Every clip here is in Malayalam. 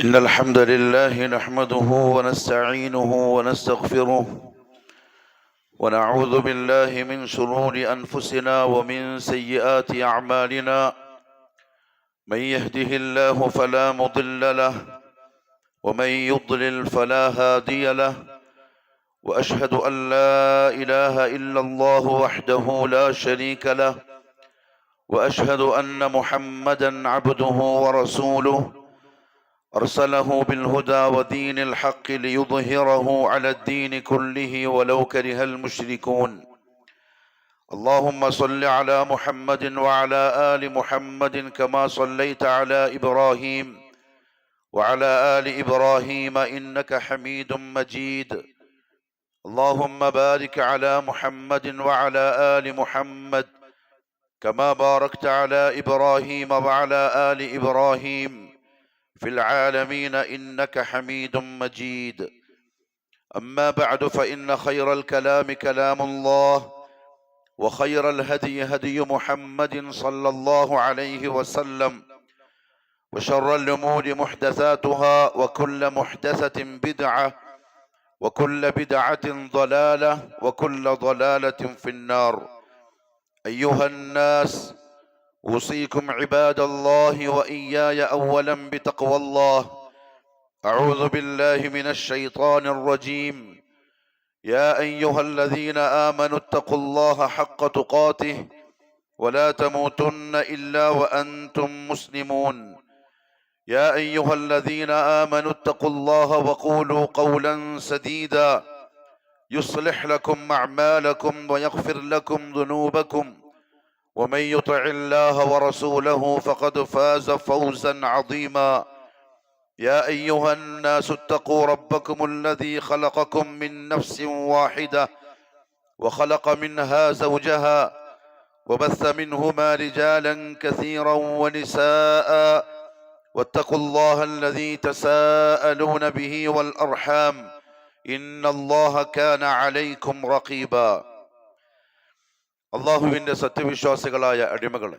إن الحمد لله نحمده ونستعينه ونستغفره ونعوذ بالله من شرور أنفسنا ومن سيئات أعمالنا. من يهده الله فلا مضل له ومن يضلل فلا هادي له، وأشهد أن لا إله إلا الله وحده لا شريك له، وأشهد أن محمدا عبده ورسوله أرسله بالهدى ودين الحق ليظهره على الدين كله ولو كره المشركون. اللهم صل على محمد وعلى آل محمد كما صليت على إبراهيم وعلى آل إبراهيم إنك حميد مجيد. اللهم بارك على محمد وعلى آل محمد كما باركت على إبراهيم وعلى آل إبراهيم في العالمين إنك حميد مجيد. أما بعد، فإن خير الكلام كلام الله، وخير الهدي هدي محمد صلى الله عليه وسلم، وشر الأمور محدثاتها، وكل محدثة بدعة، وكل بدعة ضلالة، وكل ضلالة في النار. أيها الناس، أوصيكم عباد الله وإياي أولا بتقوى الله. أعوذ بالله من الشيطان الرجيم. يا أيها الذين آمنوا اتقوا الله حق تقاته ولا تموتن إلا وأنتم مسلمون. يا أيها الذين آمنوا اتقوا الله وقولوا قولا سديدا يصلح لكم أعمالكم ويغفر لكم ذنوبكم، ومن يطع الله ورسوله فقد فاز فوزا عظيما. يا أيها الناس اتقوا ربكم الذي خلقكم من نفس واحدة وخلق منها زوجها وبث منهما رجالا كثيرا ونساء، واتقوا الله الذي تساءلون به والأرحام إن الله كان عليكم رقيبا. അള്ളാഹുവിന്റെ സത്യവിശ്വാസികളായ അടിമകളെ,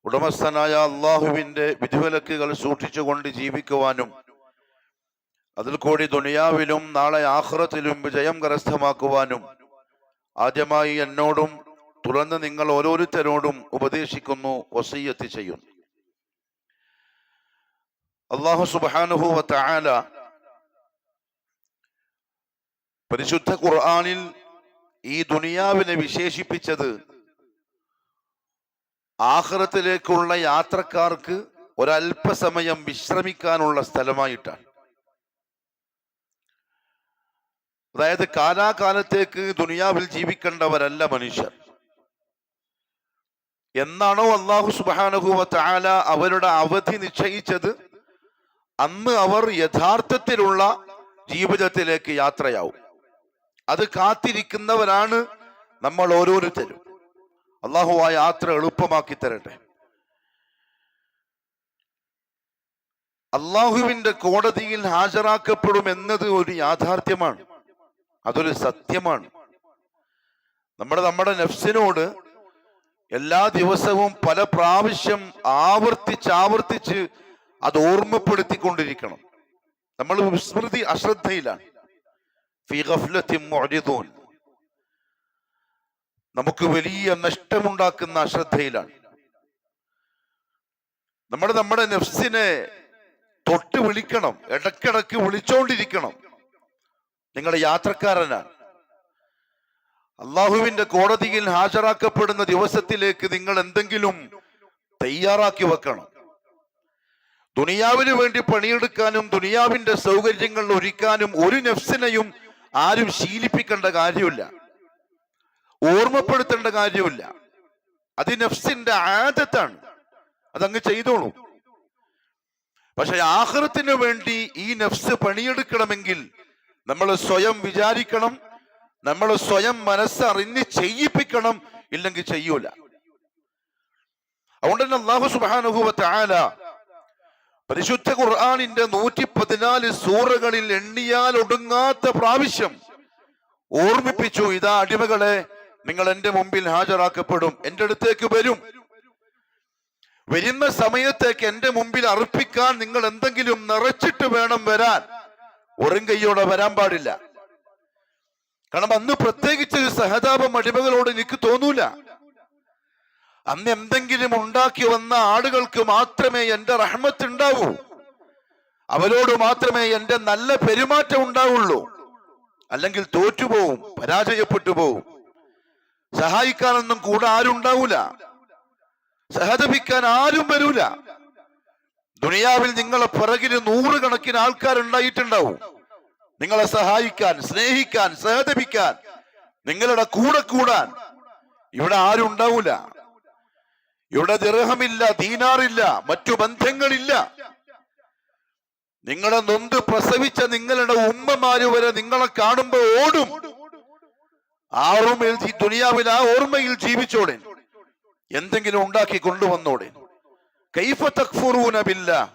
ഉടമസ്ഥനായ അള്ളാഹുവിന്റെ വിധിവിലക്കുകൾ സൂക്ഷിച്ചുകൊണ്ട് ജീവിക്കുവാനും അതിൽ കൂടി ദുനിയാവിലും നാളെ ആഖിറത്തിലും വിജയം കരസ്ഥമാക്കുവാനും ആദ്യമായി എന്നോടും തുടർന്ന് നിങ്ങൾ ഓരോരുത്തരോടും ഉപദേശിക്കുന്നു, വസിയ്യത്ത് ചെയ്യുന്നു. അല്ലാഹു സുബ്ഹാനഹു വ തആല പരിശുദ്ധ ഖുർആനിൽ ഈ ദുനിയാവിനെ വിശേഷിപ്പിച്ചത് ആഖിറത്തിലേക്കുള്ള യാത്രക്കാർക്ക് ഒരല്പസമയം വിശ്രമിക്കാനുള്ള സ്ഥലമായിട്ടാണ്. അതായത് കാലാകാലത്തേക്ക് ദുനിയാവിൽ ജീവിക്കേണ്ടവരല്ല മനുഷ്യർ. എന്നാണോ അല്ലാഹു സുബ്ഹാനഹു വ തആല അവരുടെ അവധി നിശ്ചയിച്ചത്, അന്ന് അവർ യഥാർത്ഥത്തിലുള്ള ജീവിതത്തിലേക്ക് യാത്രയാവും. അത് കാത്തിരിക്കുന്നവരാണ് നമ്മൾ ഓരോരുത്തരും. അല്ലാഹു ആ യാത്ര എളുപ്പമാക്കി തരട്ടെ. അള്ളാഹുവിന്റെ കോടതിയിൽ ഹാജരാക്കപ്പെടും എന്നത് ഒരു യാഥാർത്ഥ്യമാണ്, അതൊരു സത്യമാണ്. നമ്മുടെ നഫ്സിനോട് എല്ലാ ദിവസവും പല പ്രാവശ്യം ആവർത്തിച്ച് അത് ഓർമ്മപ്പെടുത്തിക്കൊണ്ടിരിക്കണം. നമ്മൾ വിസ്മൃതി അശ്രദ്ധയിലാണ്. ഫീ ഗഫ്ലത്തിൻ മുഅ്രിദൂൻ, നമുക്ക് വലിയ നഷ്ടമുണ്ടാക്കുന്ന അശ്രദ്ധയിലാണ്. നമ്മുടെ നഫ്സിനെ തൊട്ട് വിളിക്കണം, ഇടക്കിടക്ക് വിളിച്ചോണ്ടിരിക്കണം. നിങ്ങൾ യാത്രക്കാരനാണ്. അള്ളാഹുവിന്റെ കോടതിയിൽ ഹാജരാക്കപ്പെടുന്ന ദിവസത്തിലേക്ക് നിങ്ങൾ എന്തെങ്കിലും തയ്യാറാക്കി വെക്കണം. ദുനിയാവിന് വേണ്ടി പണിയെടുക്കാനും ദുനിയാവിന്റെ സൗകര്യങ്ങൾ ഒരുക്കാനും ഒരു നഫ്സിനെയും ആരും ശീലിപ്പിക്കേണ്ട കാര്യമില്ല, ഓർമ്മപ്പെടുത്തേണ്ട കാര്യമില്ല. അത് നഫ്സിന്റെ ആദത്താണ്, അതങ്ങ് ചെയ്തോളൂ. പക്ഷെ ആഖിറത്തിന് വേണ്ടി ഈ നഫ്സ് പണിയെടുക്കണമെങ്കിൽ നമ്മൾ സ്വയം വിചാരിക്കണം, നമ്മൾ സ്വയം മനസ്സറിഞ്ഞ് ചെയ്യിപ്പിക്കണം, ഇല്ലെങ്കിൽ ചെയ്യൂല. അതുകൊണ്ട് തന്നെ അല്ലാഹു സുബ്ഹാനഹു വ തആല പരിശുദ്ധ ഖുർആനിന്റെ 114 സൂറകളിൽ എണ്ണിയാൽ ഒടുങ്ങാത്ത പ്രാവശ്യം ഓർമ്മിപ്പിച്ചു, ഇതാ അടിമകളെ, നിങ്ങൾ എന്റെ മുമ്പിൽ ഹാജരാക്കപ്പെടും, എന്റെ അടുത്തേക്ക് വരും. വരുന്ന സമയത്തേക്ക് എന്റെ മുമ്പിൽ അർപ്പിക്കാൻ നിങ്ങൾ എന്തെങ്കിലും നിറച്ചിട്ട് വേണം വരാൻ. വെറും കൈയോടെ വരാൻ പാടില്ല. കാരണം അന്ന് പ്രത്യേകിച്ച് സഹതാപം അടിമകളോട് എനിക്ക് തോന്നൂല. അന്ന് എന്തെങ്കിലും ഉണ്ടാക്കി വന്ന ആളുകൾക്ക് മാത്രമേ എന്റെ റഹ്മത്ത് ഉണ്ടാവൂ, അവരോട് മാത്രമേ എന്റെ നല്ല പെരുമാറ്റം ഉണ്ടാവുള്ളൂ. അല്ലെങ്കിൽ തോറ്റുപോവും, പരാജയപ്പെട്ടു പോവും. സഹായിക്കാനൊന്നും കൂടെ ആരും ഉണ്ടാവൂല, സഹതപിക്കാൻ ആരും വരൂല. ദുനിയാവിൽ നിങ്ങളെ പിറകില് 100 കണക്കിന് ആൾക്കാരുണ്ടായിട്ടുണ്ടാവും, നിങ്ങളെ സഹായിക്കാൻ, സ്നേഹിക്കാൻ, സഹതപിക്കാൻ, നിങ്ങളുടെ കൂടെ കൂടാൻ. ഇവിടെ ആരും ഉണ്ടാവൂല. ഇവിടെ ദിർഹമില്ല, ദീനാറില്ല, മറ്റു ബന്ധങ്ങളില്ല. നിങ്ങളെ നൊന്ത് പ്രസവിച്ച നിങ്ങളുടെ ഉമ്മമാര് വരെ നിങ്ങളെ കാണുമ്പോ ഓടും. ആ ഓർമ്മയിൽ, ദുനിയാവിൽ ആ ഓർമ്മയിൽ ജീവിച്ചോടെ, എന്തെങ്കിലും ഉണ്ടാക്കി കൊണ്ടുവന്നോടെ. കൈഫ തക്ഫുറൂന ബില്ലാഹ്,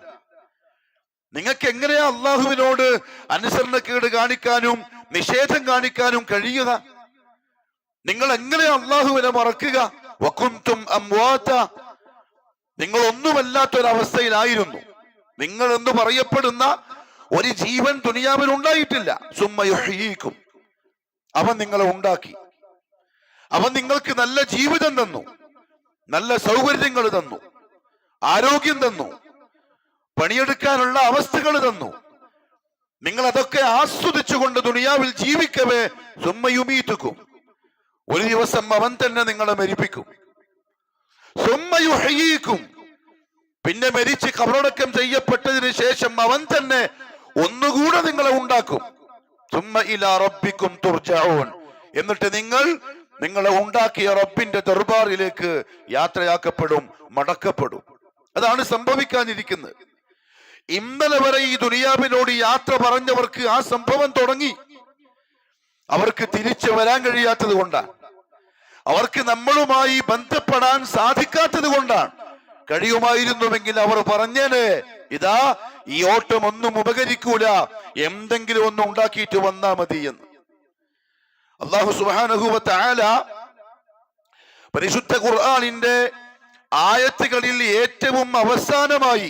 നിങ്ങൾക്ക് എങ്ങനെയാ അള്ളാഹുവിനോട് അനുസരണക്കേട് കാണിക്കാനും നിഷേധം കാണിക്കാനും കഴിയുക? നിങ്ങൾ എങ്ങനെയാ അള്ളാഹുവിനെ മറക്കുക? വകുന്തും അംവാത, നിങ്ങൾ ഒന്നുമല്ലാത്തൊരവസ്ഥയിലായിരുന്നു. നിങ്ങൾ എന്ന് പറയപ്പെടുന്ന ഒരു ജീവൻ ദുനിയാവിൽ ഉണ്ടായിട്ടില്ല. സുമ്മ യുഹ്യീകും, അവൻ നിങ്ങളെ ഉണ്ടാക്കി. അവൻ നിങ്ങൾക്ക് നല്ല ജീവിതം തന്നു, നല്ല സൗകര്യങ്ങൾ തന്നു, ആരോഗ്യം തന്നു, പണിയെടുക്കാനുള്ള അവസ്ഥകൾ തന്നു. നിങ്ങൾ അതൊക്കെ ആസ്വദിച്ചുകൊണ്ട് ദുനിയാവിൽ ജീവിക്കവേ സുമ്മ യുമീതുക്കും, ഒരു ദിവസം അവൻ തന്നെ നിങ്ങളെ മരിപ്പിക്കും. സുമ്മ യുഹ്യീകും, പിന്നെ മരിച്ച് ഖബറടക്കം ചെയ്യപ്പെട്ടതിന് ശേഷം അവൻ തന്നെ ഒന്നുകൂടെ നിങ്ങളെ ഉണ്ടാക്കും. സുമ്മ ഇലാ റബ്ബിക്കും തുർജഊൻ, എന്നിട്ട് നിങ്ങൾ നിങ്ങളെ ഉണ്ടാക്കിയ റബ്ബിന്റെ ദർബാറിലേക്ക് യാത്രയാക്കപ്പെടും, മടക്കപ്പെടും. അതാണ് സംഭവിക്കാനിരിക്കുന്നത്. ഇന്നലെ വരെ ഈ ദുനിയാവിനോട് യാത്ര പറഞ്ഞവർക്ക് ആ സംഭവം തുടങ്ങി. അവർക്ക് തിരിച്ചു വരാൻ കഴിയാത്തത് കൊണ്ടാണ്, അവർക്ക് നമ്മളുമായി ബന്ധപ്പെടാൻ സാധിക്കാത്തത് കൊണ്ടാണ്. കഴിയുമായിരുന്നുവെങ്കിൽ അവർ പറഞ്ഞേനെ, ഇതാ ഈ ഓട്ടം ഒന്നും ഉപകരിക്കൂല, എന്തെങ്കിലും ഒന്നും ഉണ്ടാക്കിയിട്ട് വന്നാ മതി എന്ന്. അല്ലാഹു സുബ്ഹാനഹു വ തആല പരിശുദ്ധ ഖുർആനിന്റെ ആയത്തുകളിൽ ഏറ്റവും അവസാനമായി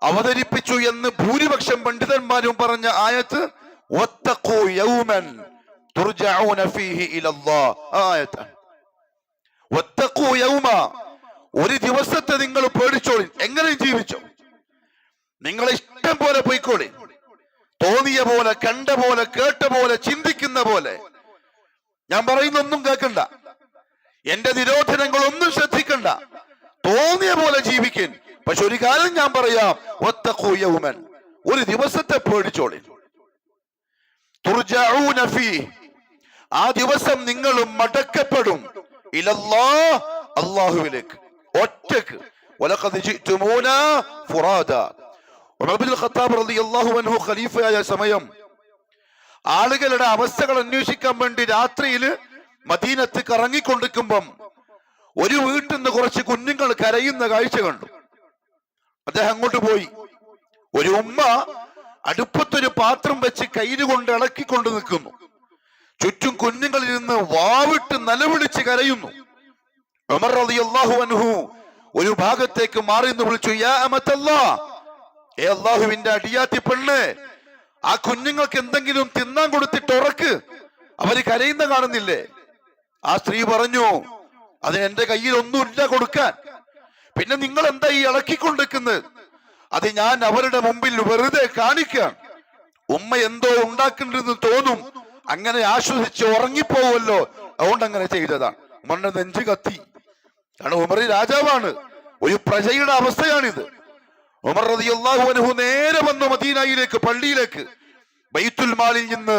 അവതരിപ്പിച്ചു എന്ന് ഭൂരിപക്ഷം പണ്ഡിതന്മാരും പറഞ്ഞ ആയത്ത് വത്തഖൂ യൗമൻ തുർജഊന ഫീഹി ഇലല്ലാഹ് ആയത്ത്. വത്തഖൂ യൗമ, ഒരു ദിവസത്തെ നിങ്ങൾ പേടിച്ചോളി. എങ്ങനെ ജീവിച്ചോ, നിങ്ങളെ ഇഷ്ടം പോലെ പോയിക്കോളി, തോന്നിയ പോലെ, കണ്ട പോലെ, കേട്ട പോലെ, ചിന്തിക്കുന്ന പോലെ. ഞാൻ പറയുന്നൊന്നും കേൾക്കണ്ട, എന്റെ നിരോധനങ്ങളൊന്നും ശ്രദ്ധിക്കണ്ട, തോന്നിയ പോലെ ജീവിക്കൻ. പക്ഷെ ഒരു കാര്യം ഞാൻ പറയാം, വത്തഖൂ യൗമൻ, ഒരു ദിവസത്തെ പേടിച്ചോളി. തുർജഊന ഫീഹി, ആ ദിവസം നിങ്ങൾ മടക്കപ്പെടും. ഇലല്ലാഹ്, അല്ലാഹുവിലേക്ക് ഒറ്റക്ക്. വലഖദ് ജിഅ്തുമൂനാ ഫുറാദാ. ഉമർ ഇബ്നുൽ ഖത്താബ് റളിയല്ലാഹു അൻഹു ഖലീഫയായ സമയം ആളുകളുടെ അവസ്ഥകൾ അന്വേഷിക്കാൻ വേണ്ടി രാത്രിയിൽ മദീനത്ത് കറങ്ങിക്കൊണ്ടിരിക്കുമ്പം ഒരു വീട്ടിൽ നിന്ന് കുറച്ച് കുഞ്ഞുങ്ങൾ കരയുന്ന കാഴ്ച കണ്ടു. അദ്ദേഹം അങ്ങോട്ട് പോയി. ഒരു ഉമ്മ അടുപ്പത്തൊരു പാത്രം വെച്ച് കയ്യിൽ കൊണ്ട് ഇളക്കിക്കൊണ്ട് നിൽക്കുന്നു. ചുറ്റും കുഞ്ഞുങ്ങളിൽ നിന്ന് വാവിട്ട് നിലവിളിച്ച് കരയുന്നു. ഉമർ റളിയല്ലാഹു അൻഹു ഒരു ഭാഗത്തേക്ക് മാറി നിന്ന് വിളിച്ചു, യാ അമത്തല്ലാഹ്, ഏ അല്ലാഹുവിന്റെ അടിയാത്തി പെണ്ണ്, ആ കുഞ്ഞുങ്ങൾക്ക് എന്തെങ്കിലും തിന്നാൻ കൊടുത്തിട്ട് ഉറക്ക്, അവര് കരയുന്ന കാണുന്നില്ലേ? ആ സ്ത്രീ പറഞ്ഞു, അതിന് എന്റെ കയ്യിൽ ഒന്നുമില്ല കൊടുക്കാൻ. പിന്നെ നിങ്ങൾ എന്താ ഈ ഇളക്കിക്കൊണ്ടിരിക്കുന്നത്? അത് ഞാൻ അവരുടെ മുമ്പിൽ വെറുതെ കാണിക്കാൻ. ഉമ്മ എന്തോ ഉണ്ടാക്കുന്നുണ്ടെന്ന് തോന്നും, അങ്ങനെ ആശ്വസിച്ച് ഉറങ്ങിപ്പോവുമല്ലോ, അതുകൊണ്ട് അങ്ങനെ ചെയ്തതാണ്. ഉമറിന്റെ നെഞ്ച് കത്തി. കാരണം ഉമർ രാജാവാണ്, ഒരു പ്രജയുടെ അവസ്ഥയാണിത്. ഉമർ റളിയല്ലാഹു അൻഹു നേരെ വന്നു മദീനയിലേക്ക്, പള്ളിയിലേക്ക്. ബൈത്തുൽ മാലിൽ നിന്ന്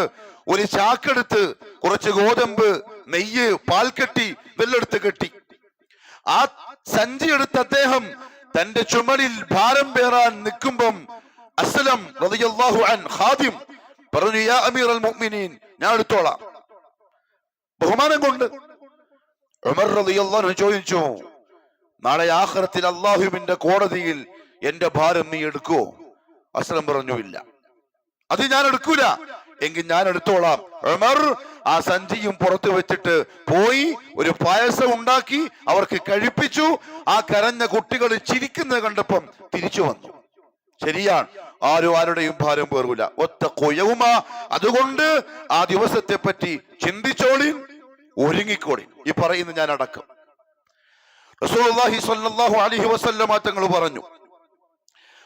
ഒരു ചാക്കെടുത്ത് കുറച്ച് ഗോതമ്പ്, നെയ്യ്, പാൽക്കട്ടി വെല്ലെടുത്ത് കെട്ടി. ആ സഞ്ചി എടുത്ത് അദ്ദേഹം തന്റെ ചുമലിൽ ഭാരം പേറാൻ നിൽക്കുമ്പം അസ്ലം റളിയല്ലാഹു അൻഹു ഖാദിം പറഞ്ഞു, യാ അമീറൽ മുഅ്മിനീൻ, ഞാൻ എടുത്തോളാം. ബഹുമാനം കൊണ്ട് ഉമർ റളിയല്ലാഹു അൻഹു ചോദിച്ചു, നാളെ ആഖിറത്തിൽ അല്ലാഹുവിന്റെ കോടതിയിൽ എന്റെ ഭാരം നീ എടുക്കുവോ? അസ്ലം പറഞ്ഞു, ഇല്ല, അത് ഞാൻ എടുക്കൂല. എങ്കിൽ ഞാൻ എടുത്തോളാം. ഉമർ ആ സഞ്ചിയും പുറത്തു വെച്ചിട്ട് പോയി ഒരു പായസം ഉണ്ടാക്കി അവർക്ക് കഴിപ്പിച്ചു. ആ കരഞ്ഞ കുട്ടികൾ ചിരിക്കുന്നത് കണ്ടപ്പം തിരിച്ചു വന്നു. ശരിയാണ്, ആരുടെയും ഭാരം പേറൂല. ഒത്ത കൊയവുമ. അതുകൊണ്ട് ആ ദിവസത്തെ പറ്റി ചിന്തിച്ചോളിൻ, ഒരുങ്ങിക്കോളിൻ. ഈ പറയുന്നത് ഞാൻ അടക്കം. റസൂലുള്ളാഹി സ്വല്ലല്ലാഹു അലൈഹി വസല്ലം തങ്ങൾ പറഞ്ഞു,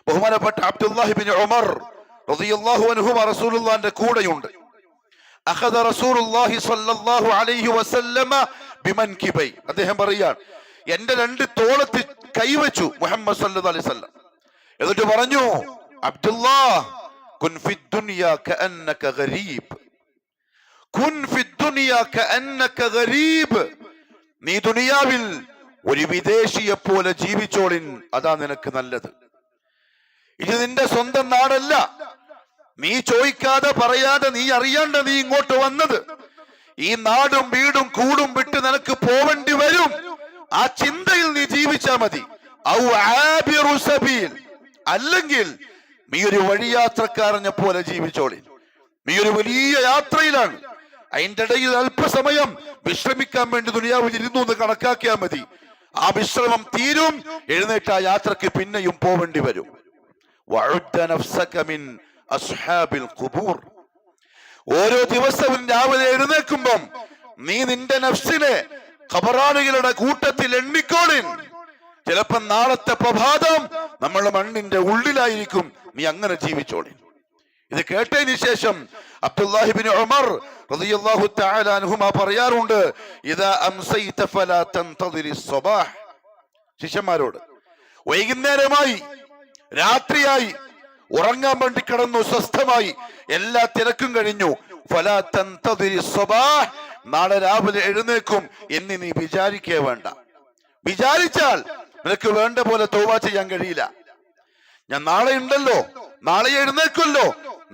ബഹുമാനപ്പെട്ട അബ്ദുല്ലാഹി ഇബ്നു ഉമർ റളിയല്ലാഹു അൻഹു റസൂലുള്ളാഹിന്റെ കൂടെയുണ്ട്. അഖദ റസൂലുള്ളാഹി സ്വല്ലല്ലാഹു അലൈഹി വസല്ലം ബിമൻകിബൈ. അദ്ദേഹം പറയാൻ, എന്റെ രണ്ട് തോളത്ത് കൈവച്ചു മുഹമ്മദ് സല്ലല്ലാഹു അലൈഹി വസല്ലം. എന്നിട്ട് പറഞ്ഞു, അബ്ദുല്ലാഹ് കുൻ ഫിദ് ദുനിയ കഅന്നക ഗരീബ്, കുൻ ഫിദ് ദുനിയ കഅന്നക ഗരീബ്. നീ ദുനിയാവിൽ ഒരു വിദേശിയെ പോലെ ജീവിച്ചോളിൻ, അതാ നിനക്ക് നല്ലത്. ഇത് നിന്റെ സ്വന്തം നാടല്ല. നീ ചോദിക്കാതെ പറയാതെ നീ അറിയാണ്ട് നീ ഇങ്ങോട്ട് വന്നത്. ഈ നാടും വീടും കൂടും വിട്ട് നിനക്ക് പോവേണ്ടി വരും. ആ ചിന്തയിൽ നീ ജീവിച്ചാ മതി. ഔ ആബിറു സബീൽ, അല്ലെങ്കിൽ നീ ഒരു വഴിയാത്രക്കാരനെ പോലെ ജീവിച്ചോളി. നീ ഒരു വലിയ യാത്രയിലാണ്, അതിന്റെ ഇടയിൽ അല്പസമയം വിശ്രമിക്കാൻ വേണ്ടി ദുനിയാവിൽ ഇരുന്നു എന്ന് കണക്കാക്കിയാൽ മതി. ആ വിശ്രമം തീരും, എഴുന്നേറ്റ് ആ യാത്രക്ക് പിന്നെയും പോവേണ്ടി വരും. ഓരോ ദിവസവും രാവിലെ എഴുന്നേൽക്കുമ്പം നീ നിന്റെ നഫ്സിനെ ഖബറാളികളുടെ കൂട്ടത്തിൽ എണ്ണിക്കോളിൻ. ചിലപ്പോ നാളത്തെ പ്രഭാതം നമ്മുടെ മണ്ണിന്റെ ഉള്ളിലായിരിക്കും. നീ അങ്ങനെ ജീവിച്ചോളിൻ. ഇത് കേട്ടതിന് ശേഷം അബ്ദുല്ലാഹി ഇബ്നു ഉമർ റളിയല്ലാഹു തആല അൻഹുമാ പറയാറുണ്ട്, ഇദാ അംസൈത ഫലാ തൻതദിരി സ്വബാഹ്. ശിഷ്യന്മാരോട്, വൈകുന്നേരമായി, രാത്രിയായി, ഉറങ്ങാൻ വേണ്ടി കിടന്നു, സ്വസ്ഥമായി, എല്ലാ തിരക്കും കഴിഞ്ഞു. ഫലാ തൻതദിരി സ്വബാഹ്, നാളെ രാവിലെ എഴുന്നേക്കും എന്ന് നീ വിചാരിക്കേ വേണ്ട. വിചാരിച്ചാൽ നിനക്ക് വേണ്ട പോലെ തൗബ ചെയ്യാൻ കഴിയില്ല. ഞാൻ നാളെ ഉണ്ടല്ലോ, നാളെ എഴുന്നേൽക്കുമല്ലോ,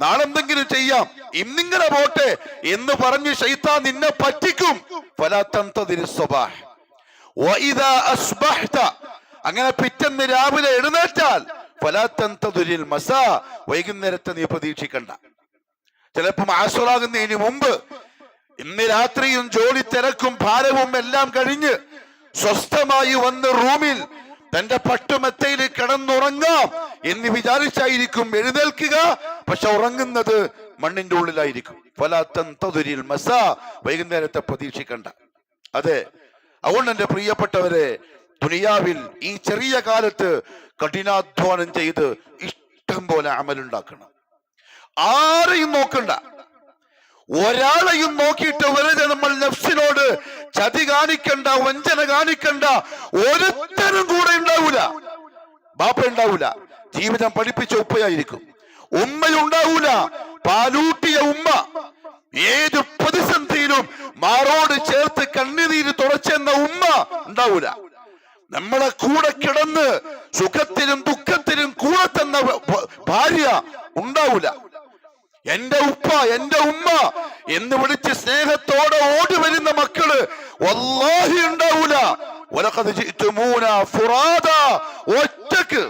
നാളെ എന്തെങ്കിലും ചെയ്യാം, ഇന്നിങ്ങനെ പോട്ടെ എന്ന് പറഞ്ഞ് ശൈത്താൻ നിന്നെ പറ്റിക്കും. ഫലാ തൻതദിരി സ്വബാഹ് വഇദാ അസ്ബഹ്ത, അങ്ങനെ പിറ്റേന്ന് രാവിലെ എഴുന്നേറ്റാൽ ഫലാ തൻതദിരിൽ മസാ, വൈകുന്നേരത്തെ നീ പ്രതീക്ഷിക്കണ്ട. ചിലപ്പം ആശ്വറാകുന്നതിന് മുമ്പ് ഇന്ന് രാത്രിയും ജോലി തിരക്കും ഭാരവും എല്ലാം കഴിഞ്ഞ് സ്വസ്ഥമായി വന്ന് റൂമിൽ തന്റെ പട്ടുമെത്തയിൽ കിടന്നുറങ്ങാം എന്ന് വിചാരിച്ചായിരിക്കും എഴുന്നേൽക്കുക. പക്ഷെ ഉറങ്ങുന്നത് മണ്ണിന്റെ ഉള്ളിലായിരിക്കും. ഫലാ തൻതദിരിൽ മസാ, വൈകുന്നേരത്തെ പ്രതീക്ഷിക്കണ്ട. അതെ, അതുകൊണ്ട് എന്റെ പ്രിയപ്പെട്ടവരെ, ദുനിയാവിൽ ഈ ചെറിയ കാലത്ത് കഠിനാധ്വാനം ചെയ്ത് ഇഷ്ടം പോലെ അമലുണ്ടാക്കണം. ആരെയും നോക്കണ്ട, ഒരാളെയും നോക്കിയിട്ട് വെറുതെ നമ്മൾ നഫ്സിനോട് ചതി കാണിക്കണ്ട, വഞ്ചന കാണിക്കണ്ട. ഒരുത്തരും കൂടെ ഉണ്ടാവൂല. ബാപ്പ ഉണ്ടാവൂല, ജീവിതം പഠിപ്പിച്ച ഉപ്പയായിരിക്കും. ഉമ്മയുണ്ടാവൂല, പാലൂട്ടിയ ഉമ്മ. ഏത് പ്രതിസന്ധിയിലും മാറോട് ചേർത്ത് കണ്ണുനീര് തുടച്ചെന്ന ഉമ്മ ഉണ്ടാവൂല. നമ്മളെ കൂടെ കിടന്ന് സുഖത്തിലും ദുഃഖത്തിലും കൂടെ തന്ന ഭാര്യ ഉണ്ടാവൂല. എന്റെ ഉപ്പ, എന്റെ ഉമ്മ എന്ന് വിളിച്ച് സ്നേഹത്തോടെ ഓടി വരുന്ന മക്കള് വല്ലാഹി ഉണ്ടാവൂല. വലഖദ് ജിഅ്തുമൂനാ ഫുറാദാ, ഒറ്റക്ക്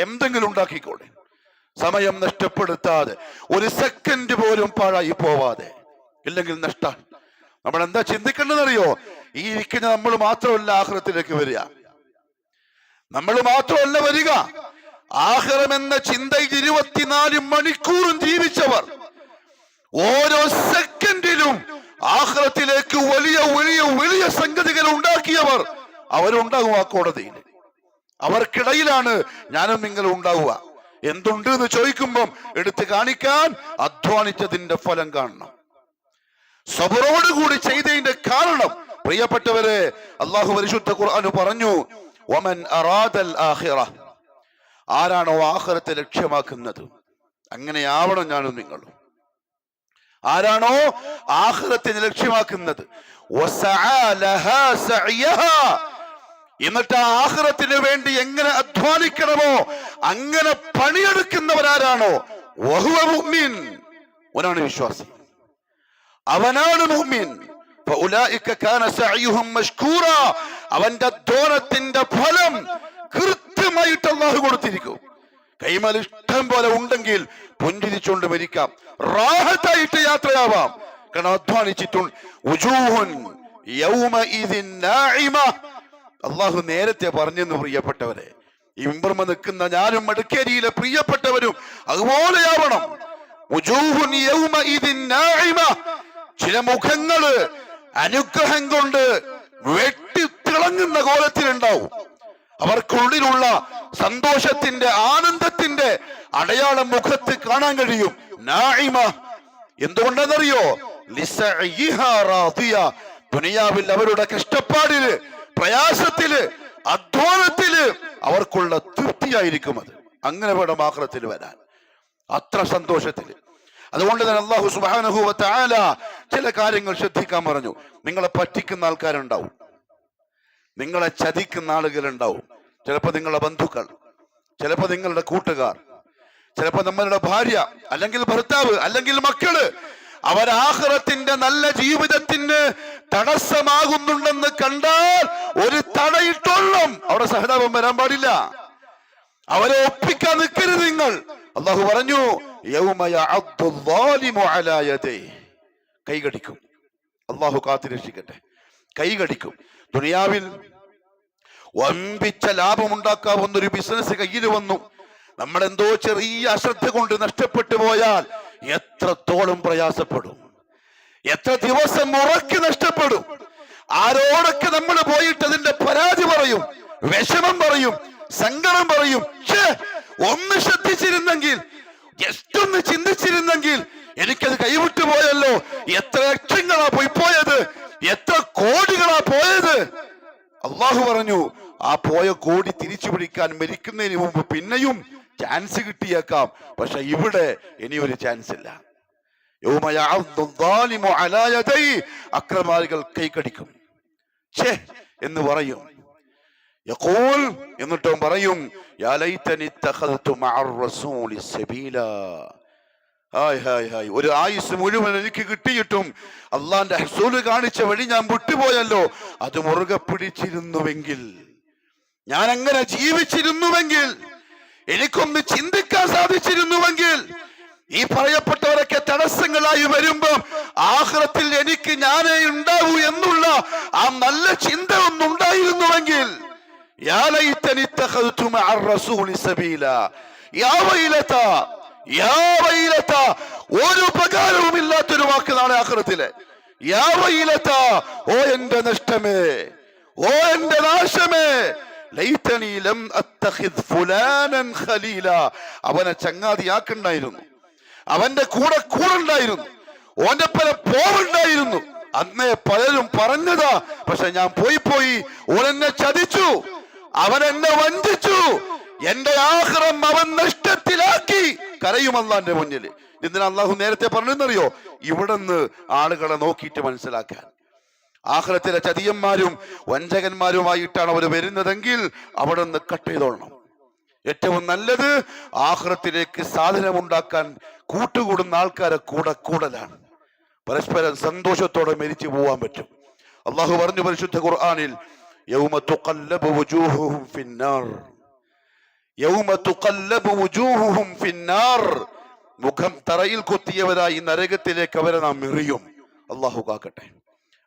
എന്തെങ്കിലും ഉണ്ടാക്കിക്കോളെ, സമയം നഷ്ടപ്പെടുത്താതെ, ഒരു സെക്കൻഡ് പോലും പാഴായി പോവാതെ. ഇല്ലെങ്കിൽ നഷ്ടാണ്. നമ്മൾ എന്താ ചിന്തിക്കേണ്ടതെന്നറിയോ? ഈ ഇരിക്കുന്ന നമ്മൾ മാത്രമല്ല ആഖിറത്തിലേക്ക് വരിക, നമ്മൾ മാത്രമല്ല വരിക. ആഖിറം എന്ന ചിന്തയിൽ 24 മണിക്കൂറും ജീവിച്ചവർ, ഓരോ സെക്കൻഡിലും ആഖിറത്തിലേക്ക് വലിയ വലിയ വലിയ സംഗതികൾ ഉണ്ടാക്കിയവർ, അവരുണ്ടാകും ആ കോടതിയിൽ. അവർക്കിടയിലാണ് ഞാനും നിങ്ങളും ഉണ്ടാവുക. എന്തുണ്ട് എന്ന് ചോദിക്കുമ്പം എടുത്തു കാണിക്കാൻ അധ്വാനിച്ചതിന്റെ ഫലം കാണണം. സബറോടുകൂടി ചെയ്തതിന്റെ കാരണം, പ്രിയപ്പെട്ടവരെ, അല്ലാഹു പരിശുദ്ധ ഖുർആൻ പറഞ്ഞു, വമൻ അറാദൽ ആഖിറ, ആരാണോ ആഖിറത്തെ ലക്ഷ്യമാക്കുന്നത്, അങ്ങനെയാവണം ഞാനും നിങ്ങളും. ആരാണോ ആഖിറത്തിനെ ലക്ഷ്യമാക്കുന്നത്, എന്നിട്ട് ആഖിറത്തിന് വേണ്ടി എങ്ങനെ അധ്വാനിക്കണമോ അങ്ങനെ പണിയെടുക്കുന്നവരാരാണോ, വഹുവ മുഅ്മിൻ, അവനാണ് വിശ്വാസി, അവനാണ് മുഅ്മിൻ. ഫഉലൈക കാന സഅയുഹും മശ്കൂറാ, അവന്റെ അധ്വാനത്തിന്റെ ഫലം കൃത്യമായിട്ട് അല്ലാഹു കൊടുത്തിരിക്കും. കൈമൽ ഇഷ്ടം പോലെ ഉണ്ടെങ്കിൽ പുഞ്ചിരിച്ചുകൊണ്ട് മരിക്കാം, റാഹത്തായിട്ട് യാത്രയാവാം. കാരണം അധ്വാനിച്ചിട്ടുണ്ട്. അള്ളാഹു നേരത്തെ പറഞ്ഞെന്ന് പ്രിയപ്പെട്ടവരെ, ഈ മിമ്പർമ നിൽക്കുന്ന ഞാനും മടക്കേരിയിലെ പ്രിയപ്പെട്ടവരും അതുപോലെയാവണം. ചില മുഖങ്ങള് അനുഗ്രഹം കൊണ്ട് വെട്ടിത്തിളങ്ങുന്ന കോലത്തിലുണ്ടാവും. അവർക്കുള്ളിലുള്ള സന്തോഷത്തിന്റെ ആനന്ദത്തിന്റെ അടയാളം മുഖത്ത് കാണാൻ കഴിയും. നാഇമ എന്തുകൊണ്ടെന്നറിയോ? ദുനിയാവിൽ അവരുടെ കഷ്ടപ്പാടില്, പ്രയാസത്തില്, അധ്വാനത്തില് അവർക്കുള്ള തൃപ്തിയായിരിക്കും അത്. അങ്ങനെ വേണം ആഖിറത്തിൽ വരാൻ, അത്ര സന്തോഷത്തില്. അതുകൊണ്ട് തന്നെ അല്ലാഹു സുബ്ഹാനഹു വ തആല ചില കാര്യങ്ങൾ ശ്രദ്ധിക്കാൻ പറഞ്ഞു. നിങ്ങളെ പറ്റിക്കുന്ന ആൾക്കാരുണ്ടാവും, നിങ്ങളെ ചതിക്കുന്ന ആളുകളുണ്ടാവും. ചിലപ്പോൾ നിങ്ങളുടെ ബന്ധുക്കൾ, ചിലപ്പോൾ നിങ്ങളുടെ കൂട്ടുകാർ, ചിലപ്പോൾ നമ്മളുടെ ഭാര്യ, അല്ലെങ്കിൽ ഭർത്താവ്, അല്ലെങ്കിൽ മക്കള്. അവരാഖിറത്തിന്റെ നല്ല ജീവിതത്തിന് തടസ്സമാകുന്നുണ്ടെന്ന് കണ്ടാൽ ഒരു തടയിട്ടോളം അവിടെ സഹതാപം വരാൻ പാടില്ല. അവരെ ഒപ്പിക്കാൻ നിൽക്കരുത് നിങ്ങൾ. അള്ളാഹു പറഞ്ഞു, കൈകടിക്കും. അള്ളാഹു കാത്തിരക്ഷിക്കട്ടെ. കൈകടിക്കും. ദുനിയാവിൽ വമ്പിച്ച ലാഭമുണ്ടാക്കാവുന്ന ഒരു ബിസിനസ് കയ്യിൽ വന്നു, നമ്മളെന്തോ ചെറിയ അശ്രദ്ധ കൊണ്ട് നഷ്ടപ്പെട്ടു പോയാൽ എത്രത്തോളം പ്രയാസപ്പെടും, എത്ര ദിവസം ഉറക്കി നഷ്ടപ്പെടും. ആരോടൊക്കെ നമ്മൾ പോയിട്ട് അതിന്റെ പരാതി പറയും, വിഷമം പറയും, സങ്കടം പറയും. ഒന്ന് ശ്രദ്ധിച്ചിരുന്നെങ്കിൽ, ജസ്റ്റ് ഒന്ന് ചിന്തിച്ചിരുന്നെങ്കിൽ, എനിക്കത് കൈവിട്ടു പോയല്ലോ. എത്ര ലക്ഷങ്ങളാ പോയത്, എത്ര കോടികളാ പോയത്. അള്ളാഹു പറഞ്ഞു, ആ പോയ കോടി തിരിച്ചു പിടിക്കാൻ മരിക്കുന്നതിന് മുമ്പ് പിന്നെയും ചാൻസ് കിട്ടിയേക്കാം. പക്ഷെ ഇവിടെ ഇനിയൊരു ചാൻസ് ഇല്ല. അക്രമാരികൾ കൈകടിക്കും, ഛേ എന്ന് പറയും. എന്നിട്ടും പറയും, യാ ലൈതനി ഇത്തഖദതു മഅർ റസൂലി സബീലാ. ഒരു ആയുസ് മുഴുവൻ എനിക്ക് കിട്ടിയിട്ടും അള്ളാന്റെ റസൂൽ കാണിച്ച വഴി ഞാൻ വിട്ടുപോയല്ലോ. അത് മുറുകെ പിടിച്ചിരുന്നുവെങ്കിൽ, ഞാൻ അങ്ങനെ ജീവിച്ചിരുന്നുവെങ്കിൽ, എനിക്കൊന്ന് ചിന്തിക്കാൻ സാധിച്ചിരുന്നുവെങ്കിൽ, ഈ പറയപ്പെട്ടവരൊക്കെ തടസ്സങ്ങളായി വരുമ്പം ആഖിറത്തിൽ എനിക്ക് ഞാനേ ഉണ്ടാവൂ എന്നുള്ള ആ നല്ല ചിന്ത ഒന്നുണ്ടായിരുന്നുവെങ്കിൽ, യാ ലൈതനി ഇത്തഖദതു മഅർ റസൂലി സബീലാ. യാ വൈലതാ, യാ വൈലതാ. ഒരു ഉപകാരവും ഇല്ലാത്തൊരു വാക്ക് നാളെ ആഖിറത്തിലെ. യാ വൈലതാ, ഓ എന്റെ നഷ്ടമേ, ഓ എന്റെ നാശമേ. ലൈതനി ലം അത്തഖിദ് ഫുലാനൻ ഖലീല. അവനെ ചങ്ങാതിയാക്കണ്ടായിരുന്നു, അവന്റെ കൂടെ ഉണ്ടായിരുന്നു, ഓന്റെ പല പോവുണ്ടായിരുന്നു. അന്നേ പലരും പറഞ്ഞതാ, പക്ഷെ ഞാൻ പോയി ഓൻ എന്നെ ചതിച്ചു, അവൻ എന്നെ വഞ്ചിച്ചു, എന്റെ ആഖിറം അവൻ നഷ്ടത്തിലാക്കി. കരയും അല്ലാഹുവിന്റെ മുന്നിൽ. എന്തിനാ അള്ളാഹു നേരത്തെ പറഞ്ഞെന്നറിയോ? ഇവിടുന്ന് ആളുകളെ നോക്കിയിട്ട് മനസ്സിലാക്കാൻ. ആഖിറത്തിലെ ചതിയന്മാരും വഞ്ചകന്മാരുമായിട്ടാണ് അവർ വരുന്നതെങ്കിൽ അവിടെ നിന്ന് കട്ട് ചെയ്തോളണം. ഏറ്റവും നല്ലത് ആഖിറത്തിലേക്ക് സാധനമുണ്ടാക്കാൻ കൂട്ടുകൂടുന്ന ആൾക്കാരെ കൂടലാണ്. പരസ്പരം സന്തോഷത്തോടെ മരിച്ചു പോവാൻ പറ്റും. അള്ളാഹു പറഞ്ഞു പരിശുദ്ധ ഖുർആനിൽ, യൗമ തുഖല്ലബു വുജൂഹുഹും ഫിന്നാർ. യൗമ തുഖല്ലബു വുജൂഹുഹും ഫിന്നാർ. മുഖം തറയിൽ കൊത്തിയവരായി നരകത്തിലേക്ക് അവരെ നാം എറിയും. അള്ളാഹു കാക്കട്ടെ.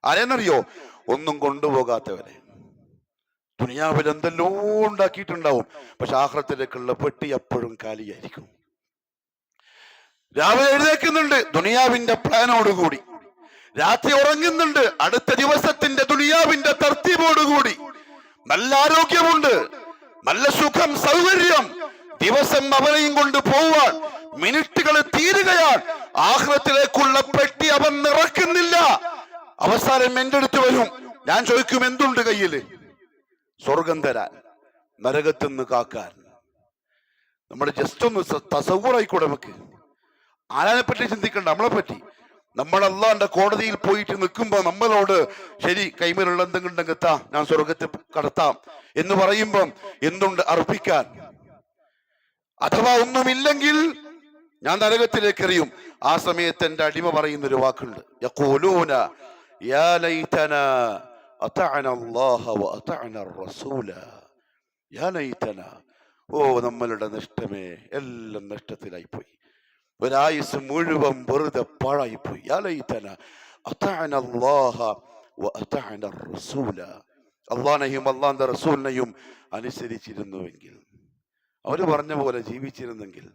ആരെന്നറിയോ? ഒന്നും കൊണ്ടുപോകാത്തവരെ. ദുനിയാവിൽ എന്തെല്ലോ ഉണ്ടാക്കിയിട്ടുണ്ടാവും, പക്ഷെ ആഖിറത്തിലേക്കുള്ള പെട്ടി എപ്പോഴും കാലിയായിരിക്കും. രാവിലെ എഴുന്നേൽക്കുന്നുണ്ട് ദുനിയാവിന്റെ പ്ലാനോടുകൂടി, രാത്രി ഉറങ്ങുന്നുണ്ട് അടുത്ത ദിവസത്തിന്റെ ദുനിയാവിന്റെ തർത്തീബോടുകൂടി. നല്ല ആരോഗ്യമുണ്ട്, നല്ല സുഖം, സൗകര്യം. ദിവസം അവനെയും കൊണ്ട് പോവാൻ മിനിറ്റുകൾ തീരുകയാണ്. ആഖിറത്തിലേക്കുള്ള പെട്ടി അവൻ നിറക്കുന്നില്ല. അവസാനം എന്റെ അടുത്ത് വരും. ഞാൻ ചോദിക്കും, എന്തുണ്ട് കയ്യില്? സ്വർഗം തരാൻ, നരകത്തിന്ന് കാക്കാൻ. നമ്മുടെ ജസ്റ്റ് ഒന്ന് തസവ്വുറായിക്കൂടെ നമുക്ക്? ആരാനെ പറ്റി ചിന്തിക്കണ്ട, നമ്മളെ പറ്റി. നമ്മൾ അല്ലാഹുവിന്റെ കോടതിയിൽ പോയിട്ട് നിൽക്കുമ്പോ നമ്മളോട്, ശരി കൈമേലുള്ള എന്തെങ്കിലും ഉണ്ടെങ്കിൽ താ, ഞാൻ സ്വർഗത്തിൽ കടത്താം എന്ന് പറയുമ്പം എന്തുണ്ട് അർപ്പിക്കാൻ? അഥവാ ഒന്നുമില്ലെങ്കിൽ ഞാൻ നരകത്തിലേക്ക് എറിയും. ആ സമയത്ത് എന്റെ അടിമ പറയുന്നൊരു വാക്കുണ്ട്, യഖൂലൂന യാ ലൈതനാ അതഅന അല്ലാഹ വഅതഅന റസൂല. യാ ലൈതനാ, ഓ നമ്മളുടെ നഷ്ടമേ, എല്ലാം നഷ്ടത്തിലായി പോയി. ഒരായുസ് മുഴുവൻ വെറുതെ പാഴായിപ്പോയി. യാ ലൈതന അതഅന അല്ലാഹ വഅതഅന റസൂല. അള്ളാഹനെയും അള്ളാന്റെ റസൂലിനെയും അനുസരിച്ചിരുന്നുവെങ്കിൽ, അവര് പറഞ്ഞ പോലെ ജീവിച്ചിരുന്നെങ്കിൽ.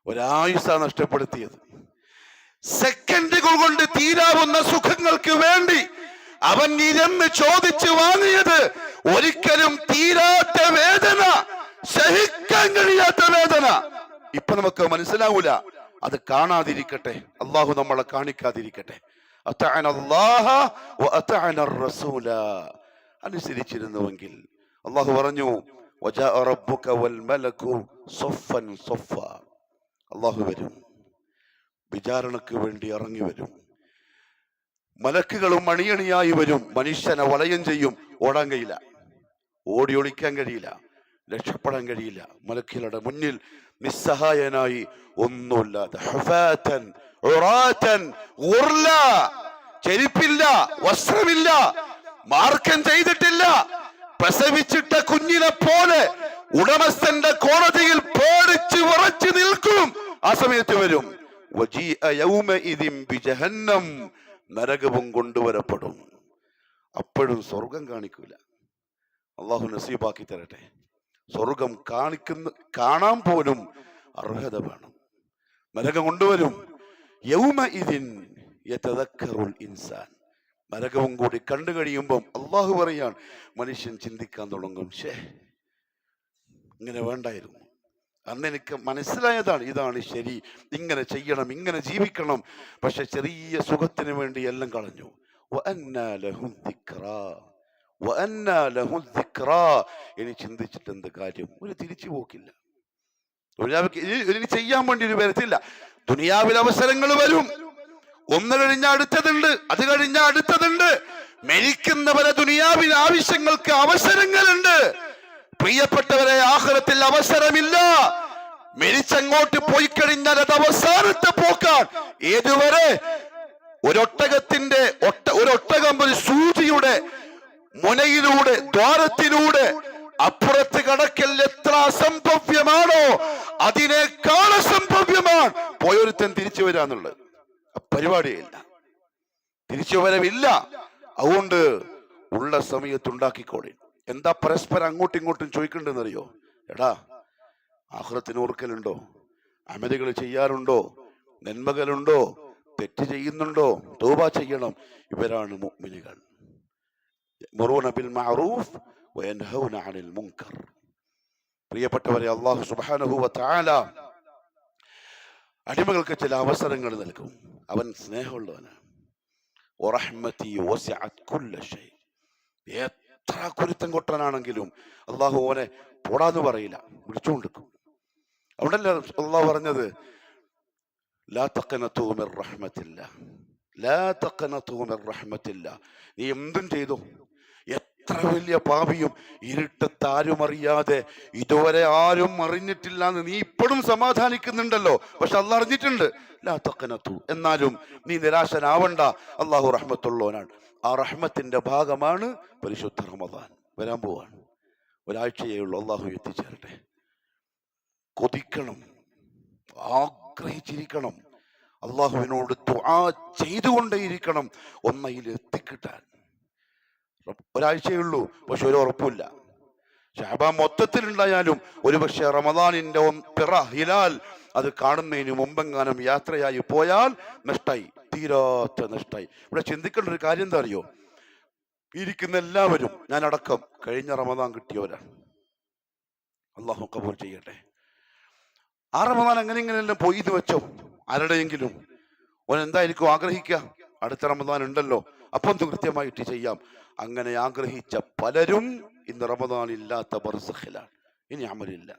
ഒരായുസാ നഷ്ടപ്പെടുത്തിയത്. സെക്കൻഡുകൾ കൊണ്ട് തീരാവുന്ന സുഖങ്ങൾക്ക് വേണ്ടി അവൻ ഇരുന്ന് ചോദിച്ചു വാങ്ങിയത് ഒരിക്കലും തീരാത്ത വേദന, സഹിക്കാൻ കഴിയാത്ത വേദന. ഇപ്പൊ നമുക്ക് മനസ്സിലാവൂല. അത് കാണാതിരിക്കട്ടെ, അള്ളാഹു നമ്മളെ കാണിക്കാതിരിക്കട്ടെ. അതഅന അല്ലാഹ വഅതഅന റസൂല. അനുസരിച്ചിരുന്നുവെങ്കിൽ അള്ളാഹു പറഞ്ഞു വജാഅ റബ്ബുക വൽ മലകു സഫൻ സഫ. അള്ളാഹു വരും, വിചാരണക്ക് വേണ്ടി ഇറങ്ങി വരും. മലക്കുകളും അണിയണിയായി വരും. മനുഷ്യനെ വലയം ചെയ്യും. ഓടാൻ കഴിയില്ല, ഓടി ഒളിക്കാൻ കഴിയില്ല, രക്ഷപ്പെടാൻ കഴിയില്ല. മലക്കുകളുടെ മുന്നിൽ നിസ്സഹായനായി, ഒന്നുമില്ലാതെ, ഹുഫാതൻ ഉറാതൻ ഗുർല, ചെരുപ്പില്ല, വസ്ത്രമില്ല, മാർക്കം ചെയ്തിട്ടില്ല, പ്രസവിച്ചിട്ട കുഞ്ഞിനെ പോലെ ഉടമസ്ഥന്റെ കോടതിയിൽ പേടിച്ച് വിറച്ചു നിൽക്കും. ആ സമയത്ത് വരും നരകവും കൊണ്ടുവരപ്പെടും. അപ്പോഴും സ്വർഗം കാണിക്കൂല. അള്ളാഹു നസീബാക്കി തരട്ടെ. സ്വർഗം കാണാൻ പോലും അർഹത വേണം. നരകം കൊണ്ടുവരും. യൗമഇദിൻ യതദക്കറുൽ ഇൻസാൻ. നരകവും കൂടി കണ്ടു കഴിയുമ്പം അള്ളാഹു പറയാൻ, മനുഷ്യൻ ചിന്തിക്കാൻ തുടങ്ങും, ഷേ ഇങ്ങനെ വേണ്ടായിരുന്നു. അന്ന് എനിക്ക് മനസ്സിലായതാണ്, ഇതാണ് ശരി, ഇങ്ങനെ ചെയ്യണം, ഇങ്ങനെ ജീവിക്കണം. പക്ഷെ ചെറിയ സുഖത്തിന് വേണ്ടി എല്ലാം കളഞ്ഞു. ഇനി ചിന്തിച്ചിട്ട് എന്ത് കാര്യം? ഒരു തിരിച്ചു പോക്കില്ല. ഇനി ചെയ്യാൻ വേണ്ടി ഒരു വരത്തില്ല. ദുനിയാവിൽ അവസരങ്ങൾ വരും. ഒന്ന് കഴിഞ്ഞ അടുത്തതുണ്ട്, അത് കഴിഞ്ഞ അടുത്തതുണ്ട്. മരിക്കുന്നവരെ ദുനിയാവിൽ ആവശ്യങ്ങൾക്ക് അവസരങ്ങളുണ്ട്. പ്രിയപ്പെട്ടവരെ, ആഖിറത്തിൽ അവസരമില്ല. മരിച്ചങ്ങോട്ട് പോയി കഴിഞ്ഞാൽ അത് അവസാനത്തെ പോക്കാൻ. ഏതുവരെ? ഒരൊട്ടകം ഒരു സൂചിയുടെ മുനയിലൂടെ, ദ്വാരത്തിലൂടെ അപ്പുറത്ത് കടക്കൽ എത്ര അസംഭവ്യമാണോ അതിനേക്കാൾ അസംഭവ്യമാണ് പോയൊരുത്തൻ തിരിച്ചു വരാന്നുള്ളത്. പരിപാടിയില്ല, തിരിച്ചുവരവില്ല. അതുകൊണ്ട് ഉള്ള സമയത്തുണ്ടാക്കിക്കോളി. എന്താ പരസ്പരം അങ്ങോട്ടും ഇങ്ങോട്ടും ചോദിക്കണ്ടെന്നറിയോ? എടാ, ആഖിറത്തിന് ഓർക്കലുണ്ടോ? അമലുകൾ ചെയ്യാറുണ്ടോ? നന്മകളുണ്ടോ? തെറ്റ് ചെയ്യുന്നുണ്ടോ? തൗബ ചെയ്യണം. ഇവരാണ് മുഅ്മിനുകൾ. യഅ്മുറൂന ബിൽ മഅറൂഫ് വയൻഹൗന അനിൽ മുൻകർ. പ്രിയപ്പെട്ടവരെ, അല്ലാഹു സുബ്ഹാനഹു വ തആല അടിമകൾക്ക് ചില അവസരങ്ങൾ നൽകും. അവൻ സ്നേഹമുള്ളവനാണ്. വറഹ്മതി വസിഅത് കുല്ല ഷൈ. എത്ര കുരുത്തം കൊട്ടനാണെങ്കിലും അള്ളാഹു ഓനെ പോടാന്ന് പറയില്ല, വിളിച്ചുകൊണ്ടിരിക്കും. അതുകൊണ്ടല്ലേ അള്ളാഹു പറഞ്ഞത് ലാ തഖ്നതു മിർ റഹ്മത്തില്ലാഹ്, ലാ തഖ്നതു മിർ റഹ്മത്തില്ലാഹ്. നീ എന്തും ചെയ്തു, എത്ര വലിയ പാപിയും ഇരുട്ടത്ത് ആരും അറിയാതെ ഇതുവരെ ആരും അറിഞ്ഞിട്ടില്ല എന്ന് നീ ഇപ്പോഴും സമാധാനിക്കുന്നുണ്ടല്ലോ. പക്ഷെ അള്ളാഹ് അറിഞ്ഞിട്ടുണ്ട്. ലാ തഖ്നതു, എന്നാലും നീ നിരാശനാവണ്ട. അള്ളാഹു റഹ്മത്തുള്ളവനാണ്. ആ റഹ്മത്തിന്റെ ഭാഗമാണ് പരിശുദ്ധ റമദാൻ. വരാൻ പോവാണ്. ഒരാഴ്ചയേ ഉള്ളൂ. അള്ളാഹു എത്തിച്ചേരട്ടെ. കൊതിക്കണം, ആഗ്രഹിച്ചിരിക്കണം, അള്ളാഹുവിനോട് ദുആ ചെയ്തുകൊണ്ടേയിരിക്കണം ഒന്നയിൽ എത്തിക്കിട്ടാൻ. ഒരാഴ്ചയേ ഉള്ളൂ, പക്ഷെ ഒരു ഉറപ്പില്ല. ശഅബാൻ മൊത്തത്തിലുണ്ടായാലും ഒരുപക്ഷെ റമദാനിന്റെ പിറ ഹിലാൽ അത് കാണുന്നതിന് മുമ്പെങ്ങാനും യാത്രയായി പോയാൽ നഷ്ടായി, തീരാത്ത നഷ്ടായി. ഇവിടെ ചിന്തിക്കേണ്ട ഒരു കാര്യം എന്താ അറിയോ? ഇരിക്കുന്ന എല്ലാവരും, ഞാൻ അടക്കം, കഴിഞ്ഞ റമദാൻ കിട്ടിയവരാണ്. അള്ളാഹു ഖബൂൽ ചെയ്യട്ടെ. ആ റമദാൻ എങ്ങനെയെല്ലാം പോയി എന്ന് വെച്ചോ, ആരുടെയെങ്കിലും ഓൻ എന്തായിരിക്കും ആഗ്രഹിക്കുക? അടുത്ത റമദാൻ ഉണ്ടല്ലോ, അപ്പം കൃത്യമായിട്ട് ചെയ്യാം. അങ്ങനെ ആഗ്രഹിച്ച പലരും ഇന്ന് റമദാൻ ഇല്ലാത്ത ബർസഖിലാണ്. ഇനി അമലില്ല,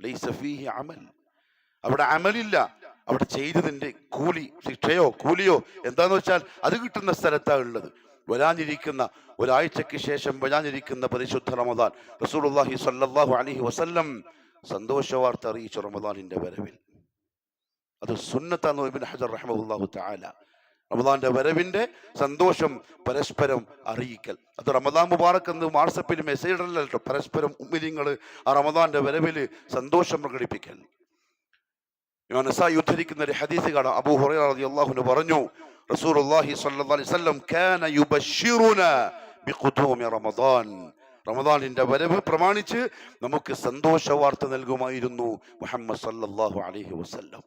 ലൈസ ഫീഹി അമൽ. അവിടെ അമലില്ല. അവിടെ ചെയ്തതിന്റെ കൂലിയോ എന്താന്ന് വെച്ചാൽ അത് കിട്ടുന്ന സ്ഥലത്താണ് ഉള്ളത്. വരാനിരിക്കുന്ന ഒരാഴ്ചക്ക് ശേഷം വരാനിരിക്കുന്ന പരിശുദ്ധ റമദാൻ, റസൂലുള്ളാഹി സ്വല്ലല്ലാഹു അലൈഹി വസല്ലം സന്തോഷ വാർത്ത അറിയിച്ചു റമദാനിന്റെ വരവിൽ. അത് സുന്നത്താന്ന് ഇബ്നു ഹജർ റഹിമഹുല്ലാഹു തആല. റമദാന്റെ വരവിന്റെ സന്തോഷം പരസ്പരം അറിയിക്കൽ. അത് റമദാൻ മുബാറക് എന്ന് വാട്സപ്പിൽ മെസ്സേജ് ഇടലല്ലോ, പരസ്പരം ഉമ്മിലിങ്ങൾ ആ റമദാന്റെ വരവിൽ സന്തോഷം പ്രകടിപ്പിക്കൽ. ഇമാം നസായി ഉദ്ധരിക്കുന്ന ഒരു ഹദീസ് കാണാം. അബൂ ഹുറൈറ റളിയല്ലാഹു അൻഹു പറഞ്ഞു, റസൂലുള്ളാഹി സ്വല്ലല്ലാഹു അലൈഹി വസല്ലം കാന യുബശ്ശിറുനാ ബിഖുദൂമി റമദാൻ. റമദാനിന്റെ വരവ് പ്രമാണിച്ച് നമുക്ക് സന്തോഷ വാർത്ത നൽകുമായിരുന്നു മുഹമ്മദ് സല്ലല്ലാഹു അലൈഹി വസല്ലം.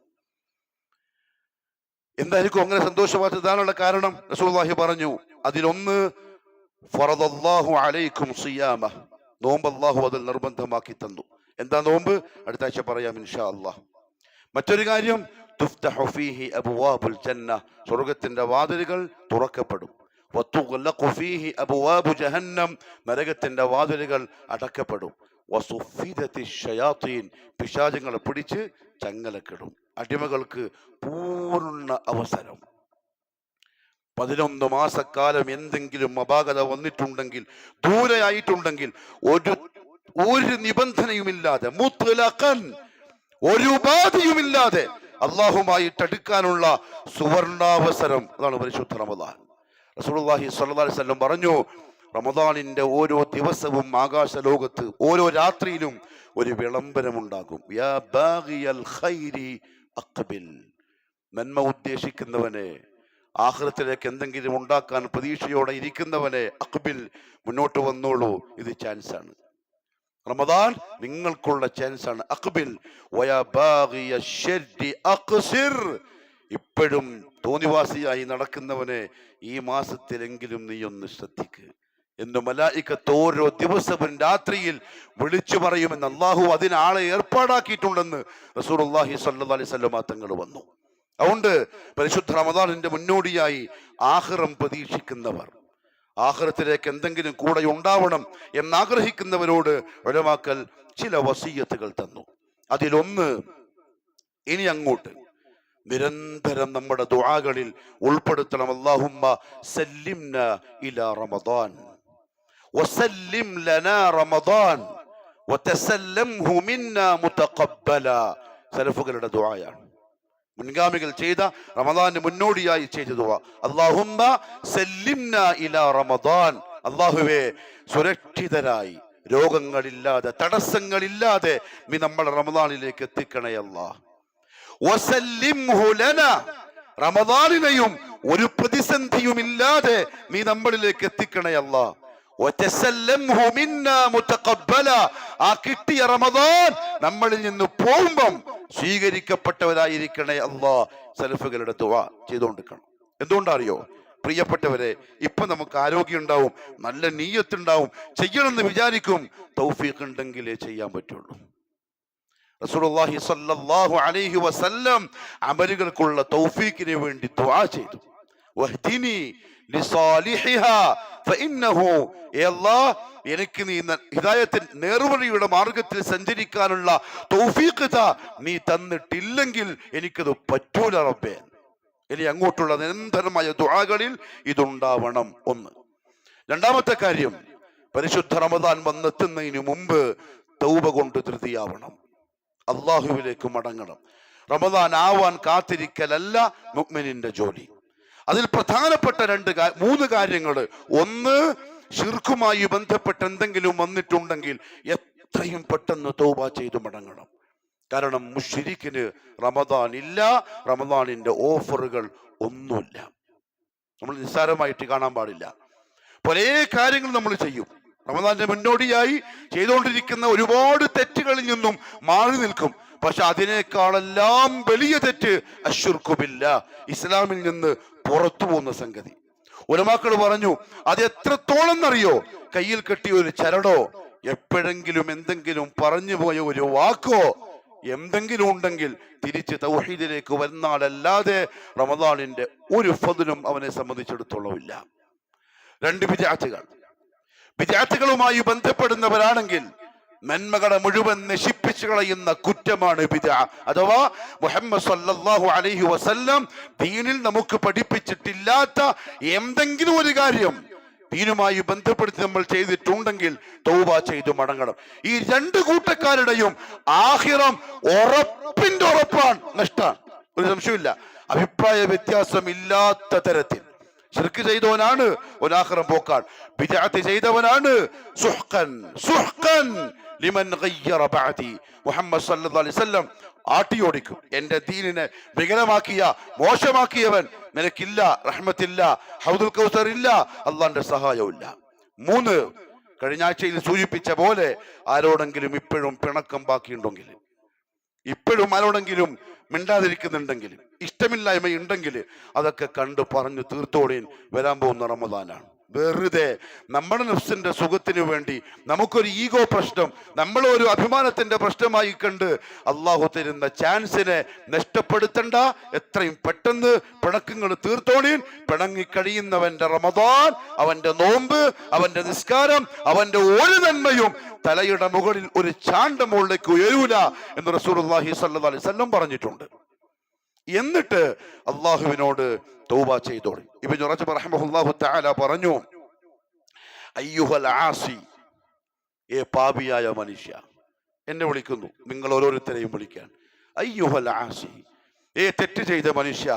എന്തായിരിക്കും അങ്ങനെ സന്തോഷ വാർത്ത തരാനുള്ള കാരണം? റസൂലുള്ളാഹി പറഞ്ഞു, അതിലൊന്ന് ഫറദല്ലാഹു അലൈക്കും സിയാമ, നോമ്പ് അല്ലാഹു അതിൽ നിർബന്ധമാക്കി തന്നു. എന്താ നോമ്പ്? അടുത്ത ആഴ്ച പറയാം ഇൻഷാ അല്ലാഹ്. മറ്റൊരു കാര്യം, തുഫ്തഹു ഫീഹി അബ്വാബുൽ ജന്ന, സ്വർഗ്ഗത്തിന്റെ വാതിലുകൾ തുറക്കപ്പെടും. വതുഗ്ലഖു ഫീഹി അബ്വാബു ജഹന്നം, നരകത്തിന്റെ വാതിലുകൾ അടക്കപ്പെടും. വസുഫിദത്തിശ് ശയാത്തീൻ, പിശാചുകളെ പിടിച്ച് ചങ്ങലക്കിടും. അടിമകൾക്ക് പൂർണ്ണ അവസരം. 11 മാസക്കാലം എന്തെങ്കിലും അപാകത വന്നിട്ടുണ്ടെങ്കിൽ, ദൂരെയായിട്ടുണ്ടെങ്കിൽ, ഒരു നിബന്ധനയുമില്ലാതെ, മുത്ലഖൻ, ഒരു ഉപാധിയുമില്ലാതെ അള്ളാഹുമായിട്ട് അടുക്കാനുള്ള സുവർണാവസരം. അതാണ് പരിശുദ്ധ റമദാൻ. റസൂലുള്ളാഹി സ്വല്ലല്ലാഹു അലൈഹി വസല്ലം പറഞ്ഞു, റമദാനിന്റെ ഓരോ ദിവസവും ആകാശ ലോകത്ത് ഓരോ രാത്രിയിലും ഒരു വിളംബരമുണ്ടാകും. യാ ബാഗിയൽ ഖൈരി അഖ്ബിൽ, നന്മ ഉദ്ദേശിക്കുന്നവനെ, ആഖിറത്തിലേക്ക് എന്തെങ്കിലും ഉണ്ടാക്കാൻ പ്രതീക്ഷയോടെ ഇരിക്കുന്നവനെ, അഖ്ബിൽ, മുന്നോട്ട് വന്നോളൂ, ഇത് ചാൻസാണ്. റമദാൻ നിങ്ങൾക്കുള്ള ചാൻസാണ്. അഖ്ബിൽ വയാ ബാഗിയ ശർരി അഖ്സിർ, ഇപ്പോഴും തോന്നിവാസിയായി നടക്കുന്നവനെ ഈ മാസത്തിലെങ്കിലും നീ ഒന്ന് ശ്രദ്ധിക്ക് എന്ന് മലായികത്ത് ഓരോ ദിവസവും രാത്രിയിൽ വിളിച്ചു പറയുമെന്ന് അള്ളാഹു അതിനാളെ ഏർപ്പാടാക്കിയിട്ടുണ്ടെന്ന് റസൂലുള്ളാഹി സ്വല്ലല്ലാഹു അലൈഹി വസല്ലം തങ്ങൾ വന്നു. അതുകൊണ്ട് പരിശുദ്ധ റമദാനിന്റെ മുന്നോടിയായി ആഖിറം പ്രതീക്ഷിക്കുന്നവർ, ആഖിറത്തിലേക്ക് എന്തെങ്കിലും കൂടെ ഉണ്ടാവണം എന്നാഗ്രഹിക്കുന്നവരോട് ഉലമാക്കൾ ചില വസിയത്തുകൾ തന്നു. അതിലൊന്ന്, ഇനി അങ്ങോട്ട് നിരന്തരം നമ്മുടെ ദുആകളിൽ ഉൾപ്പെടുത്തണം. അല്ലാഹുമ്മ സല്ലിംന ഇലാ റമദാൻ വസല്ലിം ലനാ റമദാൻ വതസല്ലംഹു മിന്നാ മുതഖബ്ബല. സലഫുകളുടെ ദുആയാണ്, മുൻഗാമികൾ ചെയ്ത റമദാന് മുന്നോടിയായി ചെയ്ത ദുആ. അല്ലാഹുമ്മ സല്ലിംന ഇലാ റമദാൻ, അല്ലാഹുവേ സുരക്ഷിതരായി, രോഗങ്ങളില്ലാതെ, തടസ്സങ്ങളില്ലാതെ നീ നമ്മുടെ റമദാനിലേക്ക് എത്തിക്കണേ അല്ലാഹ്. വസല്ലിംഹു ലനാ, റമദാനിനെയും ഒരു പ്രതിസന്ധിയുമില്ലാതെ നീ നമ്മളിലേക്ക് എത്തിക്കണേ അല്ലാഹ്. വതസല്ലംഹു മിന്നാ മുതഖബ്ബല, ആ കിട്ടിയ റമദാൻ നമ്മളിൽ നിന്ന് പോകുമ്പം സ്വീകരിക്കപ്പെട്ടവരായിരിക്കണേ അല്ലാഹ്. സലഫുകളുടെ ദുആ ചെയ്തുകൊണ്ടിരിക്കണം. എന്തുകൊണ്ടറിയോ പ്രിയപ്പെട്ടവരെ? ഇപ്പൊ നമുക്ക് ആരോഗ്യം ഉണ്ടാവും, നല്ല നീയത്ത് ഉണ്ടാവും, ചെയ്യണമെന്ന് വിചാരിക്കും. തൗഫീഖ് ഉണ്ടെങ്കിലേ ചെയ്യാൻ പറ്റുള്ളൂ. റസൂലുള്ളാഹി സ്വല്ലല്ലാഹു അലൈഹി വസല്ലം അമലുകൾക്കുള്ള തൗഫീഖിന് വേണ്ടി ദുആ ചെയ്തു. വഹ്ദിനി ലിസാലിഹിഹാ ഫഇന്നഹു, യേ അല്ലാഹ്, എനിക്ക് നീ ഹിദായത്തിൻ നേർവഴിയുടെ മാർഗത്തിൽ സഞ്ചരിക്കാനുള്ള തൗഫീഖ് താ, നീ തന്നിട്ടില്ലെങ്കിൽ എനിക്കത് പറ്റൂല റബ്ബേ. ഇനി അങ്ങോട്ടുള്ള നിരന്തരമായ ദുആകളിൽ ഇതുണ്ടാവണം. ഒന്ന്. രണ്ടാമത്തെ കാര്യം, പരിശുദ്ധ റമദാൻ വന്നെത്തുന്നതിന് മുമ്പ് തൗബ കൊണ്ട് ധൃതിയാവണം, അള്ളാഹുവിലേക്ക് മടങ്ങണം. റമദാൻ ആവാൻ കാത്തിരിക്കലല്ല മുഅ്മിനിന്റെ ജോലി. അതിൽ പ്രധാനപ്പെട്ട 3 കാര്യങ്ങൾ. ഒന്ന്, ശിർക്കുമായി ബന്ധപ്പെട്ട് എന്തെങ്കിലും വന്നിട്ടുണ്ടെങ്കിൽ എത്രയും പെട്ടെന്ന് തൗബ ചെയ്തു മടങ്ങണം. കാരണം മുശ്രിക്കിന് റമദാൻ ഇല്ല, റമദാനിന്റെ ഓഫറുകൾ ഒന്നുമില്ല. നമ്മൾ നിസ്സാരമായിട്ട് കാണാൻ പാടില്ല. പല കാര്യങ്ങൾ നമ്മൾ ചെയ്യും. റമദാന്റെ മുന്നോടിയായി ചെയ്തുകൊണ്ടിരിക്കുന്ന ഒരുപാട് തെറ്റുകളിൽ നിന്നും മാറി നിൽക്കും. പക്ഷെ അതിനേക്കാളെല്ലാം വലിയ തെറ്റ് അശ്ശിർക്കു ബില്ലാഹ്, ഇസ്ലാമിൽ നിന്ന് പുറത്തു പോകുന്ന സംഗതി. ഉലമാക്കൾ പറഞ്ഞു, അത് എത്രത്തോളം എന്നറിയോ? കയ്യിൽ കെട്ടിയ ഒരു ചരടോ, എപ്പോഴെങ്കിലും എന്തെങ്കിലും പറഞ്ഞു പോയ ഒരു വാക്കോ എന്തെങ്കിലും ഉണ്ടെങ്കിൽ തിരിച്ച് തൗഹീദിലേക്ക് വരുന്നാളല്ലാതെ റമദാനിന്റെ ഒരു ഫദ്ലും അവനെ സംബന്ധിച്ചിടത്തോളം ഇല്ല. 2 ബിദ്അത്തുകളുമായി ബന്ധപ്പെടുന്നവരാണെങ്കിൽ നന്മകളെ മുഴുവൻ നശിപ്പിച്ചു കളയുന്ന കുറ്റമാണ് ബിദ്അ. അഥവാ മുഹമ്മദ് സല്ലല്ലാഹു അലൈഹി വസല്ലം ദീനിൽ നമുക്ക് പഠിപ്പിച്ചിട്ടില്ലാത്ത എന്തെങ്കിലും ഒരു കാര്യം ദീനുമായി ബന്ധപ്പെടുത്തി നമ്മൾ ചെയ്തിട്ടുണ്ടെങ്കിൽ തൗബ ചെയ്തു മടങ്ങണം. ഈ 2 കൂട്ടക്കാരുടെയും ആഖിറം ഉറപ്പിന്റെ ഉറപ്പാണ്, നഷ്ടാണ്, ഒരു സംശയമില്ല. അഭിപ്രായ വ്യത്യാസം ഇല്ലാത്ത തരത്തിൽ ശിർക്ക് ചെയ്തവനാണ് ഒരാഖിറം പോക്കാണ്, ബിദ്അത്ത് ചെയ്തവനാണ് സുഹ്ഖൻ ലിമൻ ഗയ്യറ ബഅദി. മുഹമ്മദ് സല്ലല്ലാഹു അലൈഹി വസല്ലം ആട്ടിയോടിക്കും. എന്റെ ദീനിനെ വികലമാക്കിയ മോശമാക്കിയവൻ നിനക്കില്ല, റഹ്മത്തില്ല, ഹൗദുൽ കൗസർ ഇല്ല, അള്ളാന്റെ സഹായവും ഇല്ല. 3, കഴിഞ്ഞ ആഴ്ചയിൽ സൂചിപ്പിച്ച പോലെ ആരോടെങ്കിലും ഇപ്പോഴും പിണക്കം ബാക്കിയുണ്ടെങ്കിൽ, ഇപ്പോഴും ആരോടെങ്കിലും മിണ്ടാതിരിക്കുന്നുണ്ടെങ്കിൽ, ഇഷ്ടമില്ലായ്മ ഉണ്ടെങ്കിൽ അതൊക്കെ കണ്ടു പറഞ്ഞു തീർത്തോടേൻ. വരാൻ പോകുന്ന റമദാനാണ്. വെറുതെ നമ്മുടെ നഫ്സിന്റെ സുഖത്തിന് വേണ്ടി നമുക്കൊരു ഈഗോ പ്രശ്നം, നമ്മളൊരു അഭിമാനത്തിന്റെ പ്രശ്നമായി കണ്ട് അള്ളാഹു തരുന്ന ചാൻസിനെ നഷ്ടപ്പെടുത്തണ്ട. എത്രയും പെട്ടെന്ന് പിണക്കങ്ങൾ തീർത്തോണീൻ. പിണങ്ങിക്കഴിയുന്നവന്റെ റമദാൻ, അവന്റെ നോമ്പ്, അവന്റെ നിസ്കാരം, അവന്റെ ഒരു നന്മയും തലയുടെ മുകളിൽ ഒരു ചാണ്ട മുകളിലേക്ക് ഉയരൂല എന്ന് റസൂലുള്ളാഹി സ്വല്ലല്ലാഹു അലൈഹി വസല്ലം പറഞ്ഞിട്ടുണ്ട്. എന്നിട്ട് അള്ളാഹുവിനോട് തൗബ ചെയ്തോളി. ഇബ്നു റജബ് റഹിമഹുല്ലാഹു തആല പറഞ്ഞു, അയ്യുഹൽ ആസി, ഏ പാപിയായ മനുഷ്യ, എന്നെ വിളിക്കുന്നു, നിങ്ങൾ ഓരോരുത്തരെയും വിളിക്കാൻ. അയ്യുഹൽ ആസി, ഏ തെറ്റ് ചെയ്ത മനുഷ്യ,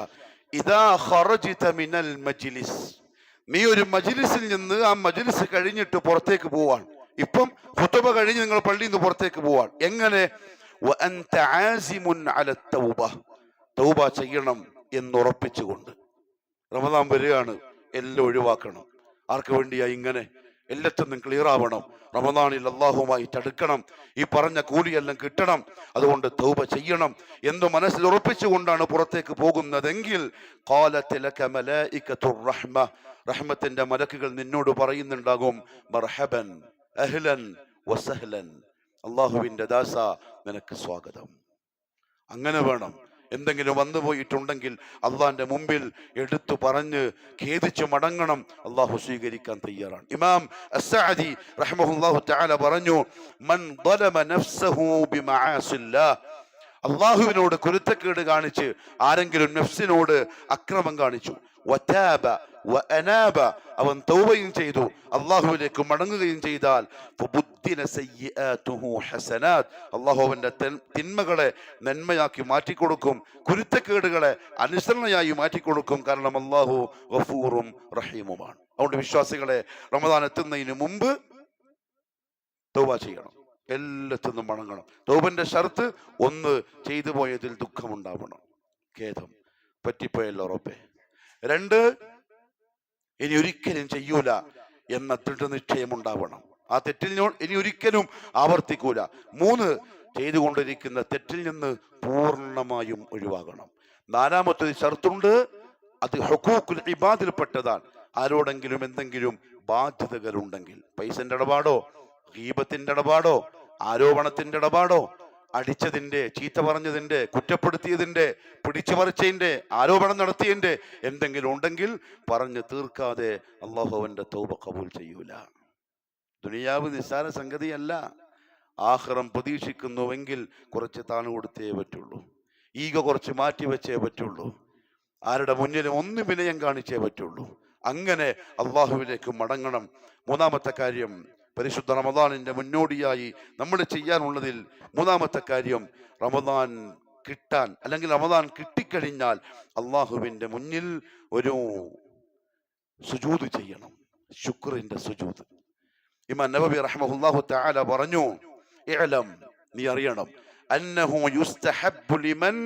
ഇദാ ഖറജ്ത മിനൽ മജ്ലിസ്, നീ ഒരു മജ്ലിസിൽ നിന്ന് ആ മജ്ലിസ് കഴിഞ്ഞിട്ട് പുറത്തേക്ക് പോവാൻ. ഇപ്പം ഖുതുബ കഴിഞ്ഞ് നിങ്ങൾ പള്ളിയിൽ നിന്ന് പുറത്തേക്ക് പോവാൻ. എങ്ങനെ? വഅൻത ആസിമുൻ അല തൗബ, തൗബ ചെയ്യണം എന്നുറപ്പിച്ചുകൊണ്ട്. റമദാൻ വരികയാണ്, എല്ലാം ഒഴിവാക്കണം. ആർക്ക് വേണ്ടിയാ ഇങ്ങനെ? എല്ലാത്തിനും ക്ലിയർ ആവണം. റമദാനിൽ അല്ലാഹുവുമായിട്ട് അടുക്കണം, ഈ പറഞ്ഞ കൂലിയെല്ലാം കിട്ടണം. അതുകൊണ്ട് തൗബ ചെയ്യണം എന്ന് മനസ്സിൽ ഉറപ്പിച്ചുകൊണ്ടാണ് പുറത്തേക്ക് പോകുന്നതെങ്കിൽ ഖാലത് ലക മലായികത്തുർ റഹ്മ, റഹ്മത്തിന്റെ മലക്കുകൾ നിന്നോട് പറയുന്നുണ്ടാകും, മർഹബൻ അഹ്ലൻ വസഹ്ലൻ, അല്ലാഹുവിന്റെ ദാസ, നിനക്ക് സ്വാഗതം. അങ്ങനെ വേണം. എന്തെങ്കിലും വന്നു പോയിട്ടുണ്ടെങ്കിൽ അള്ളാന്റെ മുമ്പിൽ എടുത്തു പറഞ്ഞ് ഖേദിച്ചു മടങ്ങണം. അള്ളാഹു സ്വീകരിക്കാൻ തയ്യാറാണ്. ഇമാം അസ്സഅദി റഹിമഹുല്ലാഹു തആല പറഞ്ഞു, മൻ ളലമ നഫ്സഹു ബിമആസില്ലാഹ്, അള്ളാഹുവിനോട് കുരുത്തക്കേട് കാണിച്ച് ആരെങ്കിലും നഫ്സിനോട് അക്രമം കാണിച്ചു, വതാബ വഅനാബ, അവൻ തൗബയും ചെയ്തു അള്ളാഹുവിലേക്ക് മടങ്ങുകയും ചെയ്താൽ, ഫബുദ്ദില സയ്യിആതുഹു ഹസനാത്, അള്ളാഹു അവന്റെ തിന്മകളെ നന്മയാക്കി മാറ്റിക്കൊടുക്കും, കുരുത്തക്കേടുകളെ അനുസരണയായി മാറ്റിക്കൊടുക്കും. കാരണം അള്ളാഹു ഗഫൂറും റഹീമുമാണ്. അതുകൊണ്ട് വിശ്വാസികളെ, റമദാൻ എത്തുന്നതിന് മുമ്പ് തൗബ ചെയ്യണം, എല്ലാത്തിനും മടങ്ങണം. തൗബന്റെ ഷർത്ത് 1, ചെയ്തു പോയതിൽ ദുഃഖമുണ്ടാവണം, ഖേദം, പറ്റിപ്പോയല്ലോ റബ്ബേ. 2, ഇനി ഒരിക്കലും ചെയ്യൂല എന്ന ദൃഢനിശ്ചയം ഉണ്ടാവണം, ആ തെറ്റിൽ ഇനി ഒരിക്കലും ആവർത്തിക്കൂല. 3, ചെയ്തുകൊണ്ടിരിക്കുന്ന തെറ്റിൽ നിന്ന് പൂർണ്ണമായും ഒഴിവാകണം. 4മത്തെ ഷർത്തുണ്ട്, അത് ഹുഖൂഖുൽ ഇബാദിൽപ്പെട്ടതാണ്. ആരോടെങ്കിലും എന്തെങ്കിലും ബാധ്യതകൾ ഉണ്ടെങ്കിൽ, പൈസന്റെ ഇടപാടോ, ഗീബത്തിന്റെ ഇടപാടോ, ആരോപണത്തിന്റെ ഇടപാടോ, അടിച്ചതിന്റെ, ചീത്ത പറഞ്ഞതിന്റെ, കുറ്റപ്പെടുത്തിയതിന്റെ, പിടിച്ചു പറിച്ചതിന്റെ, ആരോപണം നടത്തിയതിന്റെ എന്തെങ്കിലും ഉണ്ടെങ്കിൽ പറഞ്ഞു തീർക്കാതെ അല്ലാഹു അവന്റെ തൗബ ഖബൂൽ ചെയ്യൂല. ദുനിയാവ് നിസ്സാര സംഗതിയല്ല. ആഖിറം പ്രതീക്ഷിക്കുന്നുവെങ്കിൽ കുറച്ച് താണു കൊടുത്തേ പറ്റുള്ളൂ, ഈഗോ കുറച്ച് മാറ്റി വെച്ചേ പറ്റുള്ളൂ, ആരുടെ മുന്നിലും ഒന്ന് വിനയം കാണിച്ചേ പറ്റുള്ളൂ. അങ്ങനെ അള്ളാഹുവിലേക്ക് മടങ്ങണം. 3മത്തെ കാര്യം, പരിശുദ്ധ റമദാനിന്റെ മുന്നോടിയായി നമ്മൾ ചെയ്യാനുള്ളതിൽ 3മത്തെ കാര്യം, റമദാൻ കിട്ടാൻ അല്ലെങ്കിൽ റമദാൻ കിട്ടിക്കഴിഞ്ഞാൽ അള്ളാഹുവിന്റെ മുന്നിൽ ഒരു സുജൂദ് ചെയ്യണം, ശുക്റിന്റെ സുജൂദ്. ഇമാം നബവി റഹ്മഹുല്ലാഹു തആല പറഞ്ഞു, ഇഅലം, നീ അറിയണം, അന്നഹു യുസ്തഹബ്ബു ലിമൻ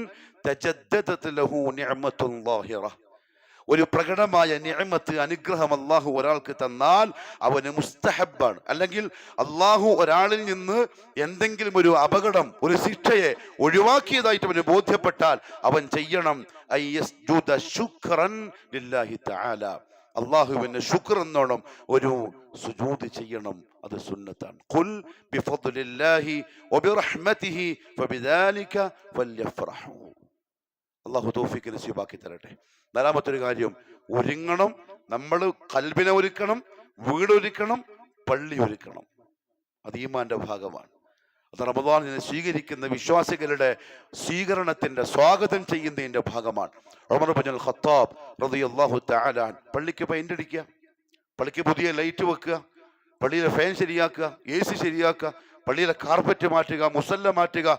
തജദ്ദദത് ലഹു നിഅമത്തുൻ ളാഹിറ, ഒരു പ്രകടമായ നിഅമത്ത്, അനുഗ്രഹം അള്ളാഹു ഒരാൾക്ക് തന്നാൽ അവന് മുസ്തഹബാണ്. അല്ലെങ്കിൽ അള്ളാഹു ഒരാളിൽ നിന്ന് എന്തെങ്കിലും ഒരു അപകടം, ഒരു ശിക്ഷയെ ഒഴിവാക്കിയതായിട്ട് അവന് ബോധ്യപ്പെട്ടാൽ അവൻ ചെയ്യണം, അയ്യസ്ജുദ ശുക്റൻ ലില്ലാഹി തആല, അള്ളാഹുവിന് ശുക്ർ എന്നോണം ഒരു സുജൂദ് ചെയ്യണം. അത് സുന്നത്താണ്. ഖുൽ ബിഫദ്ലില്ലാഹി വബിറഹ്മതിഹി ഫബിദാലിക ഫല്യഫ്റഹു. അള്ളാഹു തൗഫീഖ് നസീബാക്കി തരട്ടെ. 4മത്തെ കാര്യം, ഒരുങ്ങണം. നമ്മൾ ഖൽബിനെ ഒരുക്കണം, വീട് ഒരുക്കണം, പള്ളി ഒരുക്കണം. അത് ഈമാന്റെ ഭാഗമാണ്. അത് റമദാനിനെ സ്വീകരിക്കുന്ന വിശ്വാസികളുടെ സ്വീകരണത്തിന്റെ, സ്വാഗതം ചെയ്യുന്നതിന്റെ ഭാഗമാണ്. ഉമർ ഇബ്നുൽ ഖത്താബ് റളിയല്ലാഹു തആല പള്ളിക്ക് പെയിന്റ് അടിക്കുക, പള്ളിക്ക് പുതിയ ലൈറ്റ് വെക്കുക, പള്ളിയിലെ ഫാൻ ശരിയാക്കുക, AC ശരിയാക്കുക, പള്ളിയിലെ കാർപ്പറ്റ് മാറ്റുക, മുസല്ല മാറ്റുക.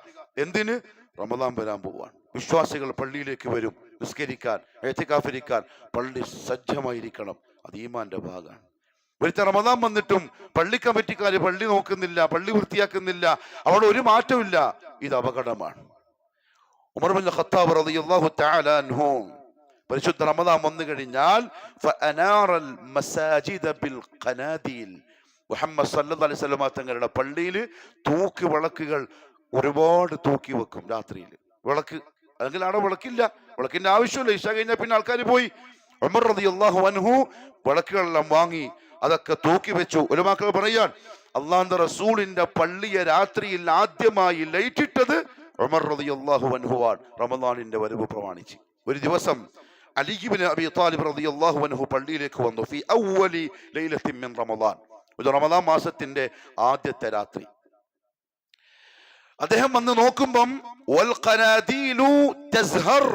എന്തിന്? റമദാൻ വരാൻ പോവാണ്. വിശ്വാസികൾ പള്ളിയിലേക്ക് വരും, നിസ്കരിക്കാൻ, ഇഅ്തികാഫിരിക്കാൻ. പള്ളി സജ്ജമായിരിക്കണം. അത് ഈമാന്റെ ഭാഗമാണ്. ഒരുത്ത റമദാൻ വന്നിട്ടും പള്ളി കമ്മിറ്റിക്കാര് പള്ളി നോക്കുന്നില്ല, പള്ളി വൃത്തിയാക്കുന്നില്ല, അവിടെ ഒരു മാറ്റമില്ല. ഇത് അപകടമാണ്. ഉമർ ഇബ്നുൽ ഖത്താബ് റളിയല്ലാഹു തആല അൻഹു പരിശുദ്ധ റമദാൻ വന്നു കഴിഞ്ഞാൽ ഫഅനാറൽ മസാജിദ ബിൽ ഖനാദീൽ, മുഹമ്മദ് സല്ലല്ലാഹു അലൈഹി വസല്ലം തങ്ങളുടെ പള്ളിയിൽ തൂക്ക് വിളക്കുകൾ ഒരുപാട് തൂക്കി വെക്കും. രാത്രിയിൽ വിളക്ക്, അല്ലെങ്കിൽ അവിടെ വിളക്കില്ല, വിളക്കിന്റെ ആവശ്യമില്ല. ഇശാ കഴിഞ്ഞാൽ പിന്നെ ആൾക്കാർ പോയി. ഉമർ റളിയല്ലാഹു അൻഹു വിളക്കുകളെല്ലാം വാങ്ങി അതൊക്കെ തൂക്കി വെച്ചു. ഉലമാക്കൾ പറയാൻ അള്ളാഹുവിന്റെ റസൂലിന്റെ പള്ളിയെ രാത്രിയിൽ ആദ്യമായി ലൈറ്റ് ഇട്ടത് ഉമർ റളിയല്ലാഹു അൻഹുവാണ്, റമദാനിന്റെ വരവ് പ്രമാണിച്ച്. ഒരു ദിവസം അലി ഇബ്നു അബീ ത്വാലിബ് റളിയല്ലാഹു അൻഹു പള്ളിയിലേക്ക് വന്നു. ഫി അവ്വലി ലൈലത്തിൻ മിൻ റമദാൻ, ഇത് റമദാൻ മാസത്തിന്റെ ആദ്യത്തെ രാത്രി. അദ്ദേഹം വന്ന് നോക്കുമ്പം വൽ ഖനാദീലു തസ്ഹർ,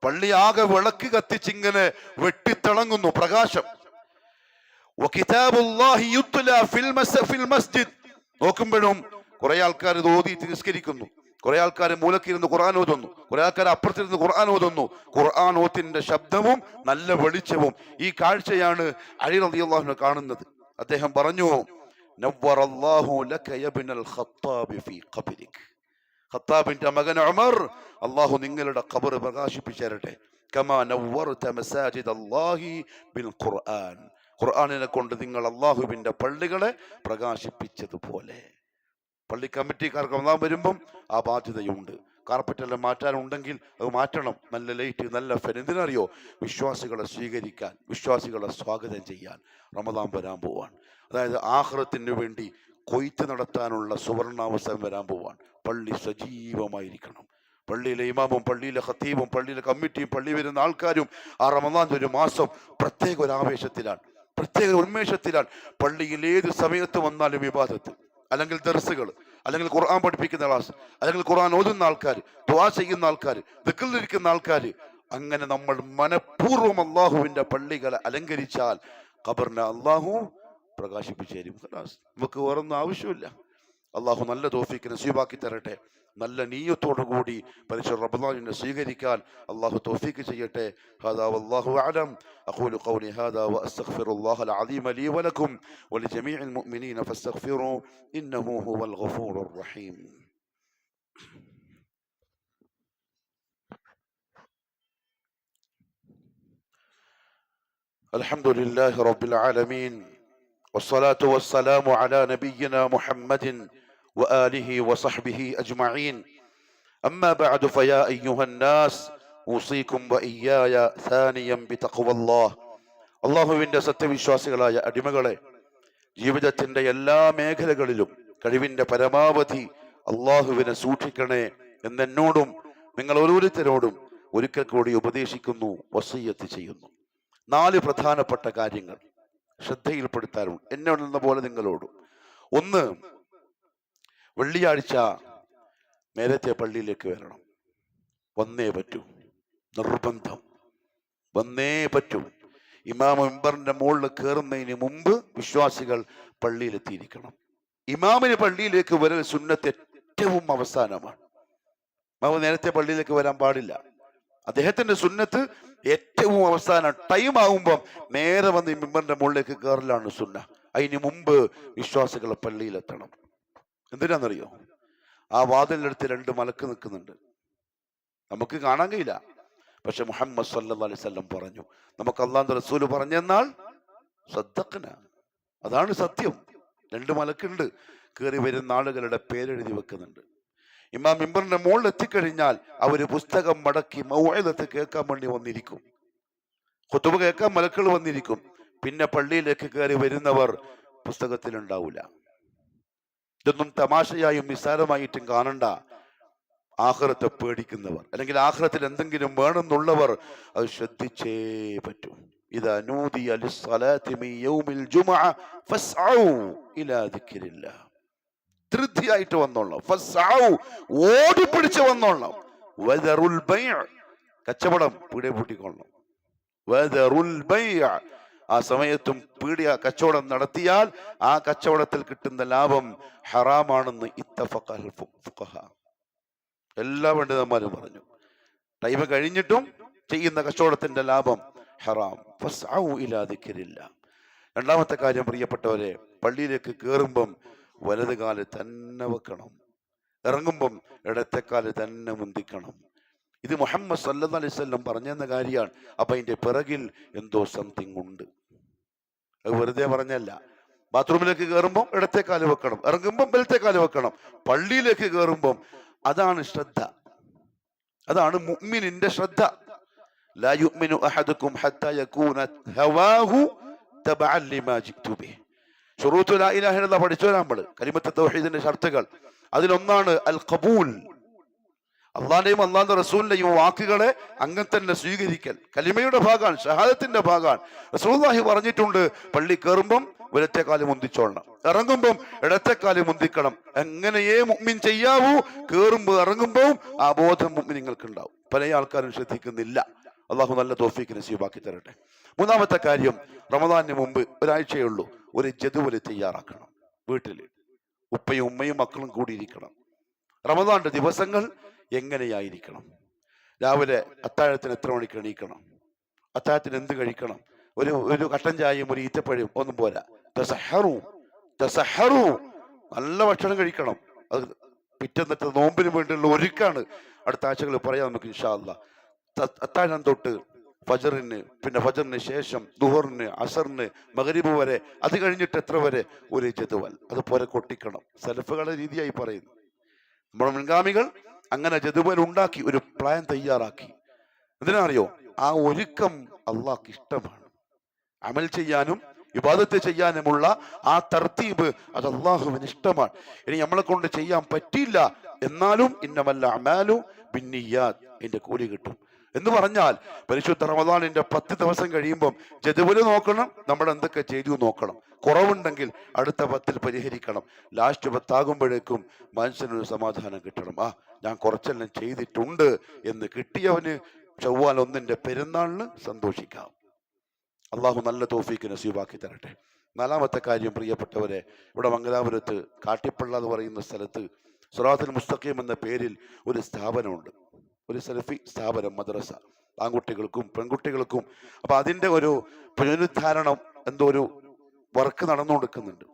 പള്ളി ആകെ വിളക്ക് കത്തിച്ചിങ്ങനെ വെട്ടിത്തിളങ്ങുന്നു, പ്രകാശം. വകിതാബുല്ലാഹി യുത്ലാ ഫിൽ മസ്ജിദ്, നോക്കുമ്പോഴും കുറെ ആൾക്കാർ ഓതി നിസ്കരിക്കുന്നു, കുറെ ആൾക്കാർ മൂലക്കിരുന്ന് ഖുർആൻ ഓതുന്നു, കുറെ ആൾക്കാർ അപ്പുറത്തിരുന്ന് ഖുർആൻ ഓതുന്നു. ഖുർആൻ ഓത്തിന്റെ ശബ്ദവും നല്ല വെളിച്ചവും. ഈ കാഴ്ചയാണ് അലി റളിയല്ലാഹു അൻഹു കാണുന്നത്. അദ്ദേഹം പറഞ്ഞു, നവ്വറല്ലാഹു ലക യബ്നൽ ഖത്താബ് ഫീ ഖബ്രിക്, ഖത്താബിന്റെ മകൻ ഉമർ, അല്ലാഹു നിങ്ങളുടെ ഖബർ പ്രകാശിപ്പിച്ചേരട്ടെ. കമാ നവ്വർത മസാജിദല്ലാഹി ബിൽ ഖുർആൻ, ഖുർആനിനെ കൊണ്ട് നിങ്ങൾ അല്ലാഹുവിന്റെ പള്ളികളെ പ്രകാശിപ്പിച്ചതുപോലെ. പള്ളി കമ്മിറ്റിക്കാർക്ക് ഒന്നാം വരുമ്പം ആ ബാധ്യതയുണ്ട്. കാർപ്പറ്റെല്ലാം മാറ്റാനുണ്ടെങ്കിൽ അത് മാറ്റണം. നല്ല ലൈറ്റ്, നല്ല ഫെൻ. എന്തിനറിയോ? വിശ്വാസികളെ സ്വീകരിക്കാൻ, വിശ്വാസികളെ സ്വാഗതം ചെയ്യാൻ. റമദാൻ വരാൻ പോവാൻ, അതായത് ആഖിറത്തിന് വേണ്ടി കൊയ്ത്ത് നടത്താനുള്ള സുവർണാവസരം വരാൻ പോവാൻ. പള്ളി സജീവമായിരിക്കണം. പള്ളിയിലെ ഇമാമും പള്ളിയിലെ ഖത്തീബും പള്ളിയിലെ കമ്മിറ്റിയും പള്ളി വരുന്ന ആൾക്കാരും ആ റമദാന്റെ ഒരു മാസം പ്രത്യേക ഒരു ആവേശത്തിലാണ്, പ്രത്യേക ഉന്മേഷത്തിലാണ്. പള്ളിയിൽ ഏത് സമയത്ത് വന്നാലും ഇബാദത്ത്, അല്ലെങ്കിൽ ദർസുകൾ, അല്ലെങ്കിൽ ഖുർആൻ പഠിപ്പിക്കുന്ന ക്ലാസ്, അല്ലെങ്കിൽ ഖുർആൻ ഓതുന്ന ആൾക്കാർ, ദുആ ചെയ്യുന്ന ആൾക്കാർ, ദിക്റിലിരിക്കുന്ന ആൾക്കാർ. അങ്ങനെ നമ്മൾ മനഃപൂർവ്വം അള്ളാഹുവിന്റെ പള്ളികളെ അലങ്കരിച്ചാൽ ഖബറിനെ അള്ളാഹു പ്രകാശിപ്പിച്ചു തരും. നമുക്ക് വേറൊന്നും ആവശ്യമില്ല. അള്ളാഹു നല്ല തൗഫീഖ് നസീബാക്കി തരട്ടെ. നല്ല നീയത്തോടു കൂടി പരിശുദ്ധ റമദാനിനെ സ്വീകരിക്കാൻ അള്ളാഹു തൗഫീഖ് ചെയ്യട്ടെ. ഹാദാ വല്ലാഹു അഅലം. അഖൂലു ഖൗലി ഹാദാ വഅസ്തഗ്ഫിറുല്ലാഹൽ അലീമ ലീ വലക്കും വലിജമീഇൽ മുഅ്മിനീന ഫസ്തഗ്ഫിറൂ ഇന്നഹു ഹുവൽ ഗഫൂറുർ റഹീം. അൽഹംദുലില്ലാഹി റബ്ബിൽ ആലമീൻ വസ്സലാത്തു വസ്സലാമു അലാ നബിയ്യിനാ മുഹമ്മദിൻ وآله وصحبه أجمعين. أما بعد فيا أيها الناس أوصيكم وإياي ثانيا بتقوى الله. അള്ളാഹുവിന്റെ സത്യവിശ്വാസികളായ അടിമകളെ, ജീവിതത്തിന്റെ എല്ലാ മേഖലകളിലും കഴിവിന്റെ പരമാവധി അള്ളാഹുവിനെ സൂക്ഷിക്കണേ എന്നെന്നോടും നിങ്ങൾ ഓരോരുത്തരോടും ഒരിക്കൽ കൂടി ഉപദേശിക്കുന്നു, വസിയ്യത്ത് ചെയ്യുന്നു. 4 പ്രധാനപ്പെട്ട കാര്യങ്ങൾ ശ്രദ്ധയിൽപ്പെടുത്താറുണ്ട്, എന്നോടുള്ള പോലെ നിങ്ങളോടും. ഒന്ന്, വെള്ളിയാഴ്ച നേരത്തെ പള്ളിയിലേക്ക് വരണം. വന്നേ പറ്റൂ, നിർബന്ധം, വന്നേ പറ്റൂ. ഇമാം മിമ്പറിന്റെ മുകളിൽ കയറുന്നതിന് മുമ്പ് വിശ്വാസികൾ പള്ളിയിലെത്തിയിരിക്കണം. ഇമാമിന് പള്ളിയിലേക്ക് വരൽ സുന്നത്ത് ഏറ്റവും അവസാനമാണ്. ഇമാം നേരത്തെ പള്ളിയിലേക്ക് വരാൻ പാടില്ല. അദ്ദേഹത്തിന്റെ സുന്നത്ത് ഏറ്റവും അവസാനം ടൈം ആകുമ്പം നേരെ വന്ന് മിമ്പറിന്റെ മുകളിലേക്ക് കയറലാണ് സുന്ന. അതിന് മുമ്പ് വിശ്വാസികൾ പള്ളിയിലെത്തണം. എന്തിനാണെന്നറിയോ? ആ വാതിലിനടുത്ത് 2 മലക്ക് നിൽക്കുന്നുണ്ട്. നമുക്ക് കാണാൻ കഴിയില്ല, പക്ഷെ മുഹമ്മദ് സല്ലല്ലാഹു അലൈഹി വസല്ലം പറഞ്ഞു, നമുക്ക് അല്ലാഹുവിന്റെ റസൂൽ പറഞ്ഞെന്നാൽ സദ്ദഖ്ന, അതാണ് സത്യം. 2 മലക്കുണ്ട്, കയറി വരുന്ന ആളുകളുടെ പേരെഴുതി വെക്കുന്നുണ്ട്. ഇമാം മിമ്പറിന്റെ മുകളിൽ എത്തിക്കഴിഞ്ഞാൽ അവര് പുസ്തകം മടക്കി മൗഇദത്ത് കേൾക്കാൻ വേണ്ടി വന്നിരിക്കും. ഖുതുബ കേൾക്കാൻ മലക്കുകൾ വന്നിരിക്കും. പിന്നെ പള്ളിയിലേക്ക് കയറി വരുന്നവർ പുസ്തകത്തിൽ ഉണ്ടാവില്ല. ഇതൊന്നും തമാശയായും നിസ്സാരമായിട്ടും കാണണ്ട. ആഖിറത്തെ പേടിക്കുന്നവർ, അല്ലെങ്കിൽ ആഖിറത്തിൽ എന്തെങ്കിലും വേണമെന്നുള്ളവർ അത് ശ്രദ്ധിച്ചേ പറ്റൂ. ഇദാ നൂദിയ ലിസ്സലാത്തി മിൻ യൗമിൽ ജുമുഅ ഫസ്ഔ ഇലാ ദിക്രില്ലാഹ്, ധൃതിയായിട്ട് വന്നോളാം. ഫസ്ഔ, ഓടിപ്പിടിച്ച് വന്നോളാം. വദറുൽ ബൈഅ, കച്ചവടം പീടിക പൂട്ടിക്കൊള്ളണം. വദറുൽ ബൈഅ, ആ സമയത്തും പീടിക കച്ചവടം നടത്തിയാൽ ആ കച്ചവടത്തിൽ കിട്ടുന്ന ലാഭം ഹറാമാണെന്ന് ഇത്തഫഖൽ ഫുഖഹ, എല്ലാ പണ്ഡിതന്മാരും പറഞ്ഞു. ടൈം കഴിഞ്ഞിട്ടും ചെയ്യുന്ന കച്ചവടത്തിന്റെ ലാഭം ഹറാം. ഫസ്ഔ ഇലാ ദിക്രില്ലാഹ്. രണ്ടാമത്തെ കാര്യം, പ്രിയപ്പെട്ടവരെ, പള്ളിയിലേക്ക് കയറുമ്പം വലത് കാല് തന്നെ വെക്കണം, ഇറങ്ങുമ്പം ഇടത്തെ കാല് തന്നെ മുന്തിക്കണം. ഇത് മുഹമ്മദ് സല്ലല്ലാഹു അലൈഹി വസല്ലം പറഞ്ഞെന്ന കാര്യമാണ്. അപ്പൊ അതിന്റെ പിറകിൽ എന്തോ സംതിങ് ഉണ്ട്. അത് വെറുതെ പറഞ്ഞല്ല. ബാത്റൂമിലേക്ക് കയറുമ്പോൾ ഇടത്തെ കാല് വെക്കണം, ഇറങ്ങുമ്പോൾ വലത്തെ കാല് വെക്കണം. പള്ളിയിലേക്ക് കയറുമ്പോൾ അതാണ് ശ്രദ്ധ, അതാണ് മുഅ്മിനിന്റെ ശ്രദ്ധ. ലാ യുഅ്മിനു അഹദുക്കും ഹത്താ യകൂന ഹവാഹു തബഅൻ ലിമാ ജിഅ്തു ബിഹി. ശുറൂത്തു ലാ ഇലാഹ ഇല്ലല്ലാഹ് പഠിച്ചോരാ നമ്മള്, കലിമത്ത് തൗഹീദിന്റെ ഷർത്തുകൾ. അതിലൊന്നാണ് അൽ ഖബൂൽ. അള്ളാന്റെയും അള്ളാന്റെ റസൂലിന്റെയും വാക്കുകളെ അങ്ങനെ തന്നെ സ്വീകരിക്കൽ കലിമയുടെ ഭാഗമാണ്, ഷഹാദത്തിന്റെ ഭാഗമാണ്. റസൂലുള്ളാഹി പറഞ്ഞിട്ടുണ്ട്, പള്ളി കയറുമ്പം വലത്തേക്കാല് മുന്തിച്ചോളണം, ഇറങ്ങുമ്പം ഇടത്തേക്കാല് മുന്തിക്കണം. എങ്ങനെയേ മുഅ്മിൻ ചെയ്യാവൂ. കയറുമ്പോൾ ഇറങ്ങുമ്പോൾ ആ ബോധം മുഅ്മിനീങ്ങൾക്ക് ഉണ്ടാവും. പല ആൾക്കാരും ശ്രദ്ധിക്കുന്നില്ല. അള്ളാഹു നല്ല തൗഫീഖ് നസീബാക്കി തരട്ടെ. മൂന്നാമത്തെ കാര്യം, റമദാനിന് മുമ്പ് ഒരാഴ്ചയേ ഉള്ളൂ, ഒരു ജദുവൽ തയ്യാറാക്കണം. വീട്ടില് ഉപ്പയും ഉമ്മയും മക്കളും കൂടിയിരിക്കണം. റമദാന്റെ ദിവസങ്ങൾ എങ്ങനെയായിരിക്കണം? രാവിലെ അത്താഴത്തിന് എത്ര മണിക്ക് എണീക്കണം? അത്താഴത്തിന് എന്ത് കഴിക്കണം? ഒരു കട്ടൻ ചായയും ഒരു ഈത്തപ്പഴയും ഒന്നും പോരാ. തസഹറു, നല്ല ഭക്ഷണം കഴിക്കണം. അത് പിറ്റന്നത്തെ നോമ്പിന് വേണ്ടിയുള്ള ഒരുക്കാണ്. അടുത്ത ആഴ്ചകളിൽ പറയാം നമുക്ക് ഇൻഷാ അല്ലാഹ്. അത്താഴം തൊട്ട് ഫജറിന്, പിന്നെ ഫജറിന് ശേഷം ദുഹറിന്, അസറിന്, മഗ്രിബ് വരെ, അത് കഴിഞ്ഞിട്ട് എത്ര വരെ, ഒരു ജദുവൽ അതുപോലെ കൊട്ടിക്കണം. സലഫുകളുടെ രീതിയായി പറയുന്നു. നമ്മുടെ മുൻഗാമികൾ അങ്ങനെ ജദുവൽ ഉണ്ടാക്കി, ഒരു പ്ലാൻ തയ്യാറാക്കി. എന്തിനാറിയോ? ആ ഒരുക്കം അള്ളാഹ്ക്ക് ഇഷ്ടമാണ്. അമൽ ചെയ്യാനും ഇബാദത്ത് ചെയ്യാനുമുള്ള ആ തർത്തീബ് അത് അള്ളാഹുവിന് ഇഷ്ടമാണ്. ഇനി നമ്മളെ കൊണ്ട് ചെയ്യാൻ പറ്റില്ല, എന്നാലും ഇന്നമൽ അഅ്മാലു ബിന്നിയ്യാത്ത്, എന്റെ കൂലി കിട്ടും എന്ന് പറഞ്ഞാൽ, പരിശുദ്ധ റമദാനിന്റെ 10 ദിവസം കഴിയുമ്പം ജദുവൽ നോക്കണം, നമ്മൾ എന്തൊക്കെ ചെയ്തു നോക്കണം. കുറവുണ്ടെങ്കിൽ അടുത്ത 10 പരിഹരിക്കണം. ലാസ്റ്റ് 10 ആകുമ്പോഴേക്കും മനുഷ്യനൊരു സമാധാനം കിട്ടണം. ഞാൻ കുറച്ചെല്ലാം ചെയ്തിട്ടുണ്ട് എന്ന് കിട്ടിയവന് ചൊവ്വാൽ 1 പെരുന്നാളിന് സന്തോഷിക്കാം. അള്ളാഹു നല്ല തൗഫീഖ് നസീബാക്കി തരട്ടെ. നാലാമത്തെ കാര്യം, പ്രിയപ്പെട്ടവരെ, ഇവിടെ മംഗലാപുരത്ത് കാട്ടിപ്പള്ള എന്ന് പറയുന്ന സ്ഥലത്ത് സിറാത്തുൽ മുസ്തഖീം എന്ന പേരിൽ ഒരു സ്ഥാപനമുണ്ട്, ഒരു സലഫി സ്ഥാപനം, മദ്രസ, ആൺകുട്ടികൾക്കും പെൺകുട്ടികൾക്കും. അപ്പൊ അതിന്റെ ഒരു പുനരുദ്ധാരണം, എന്തോ ഒരു വർക്ക് നടന്നുകൊടുക്കുന്നുണ്ട്.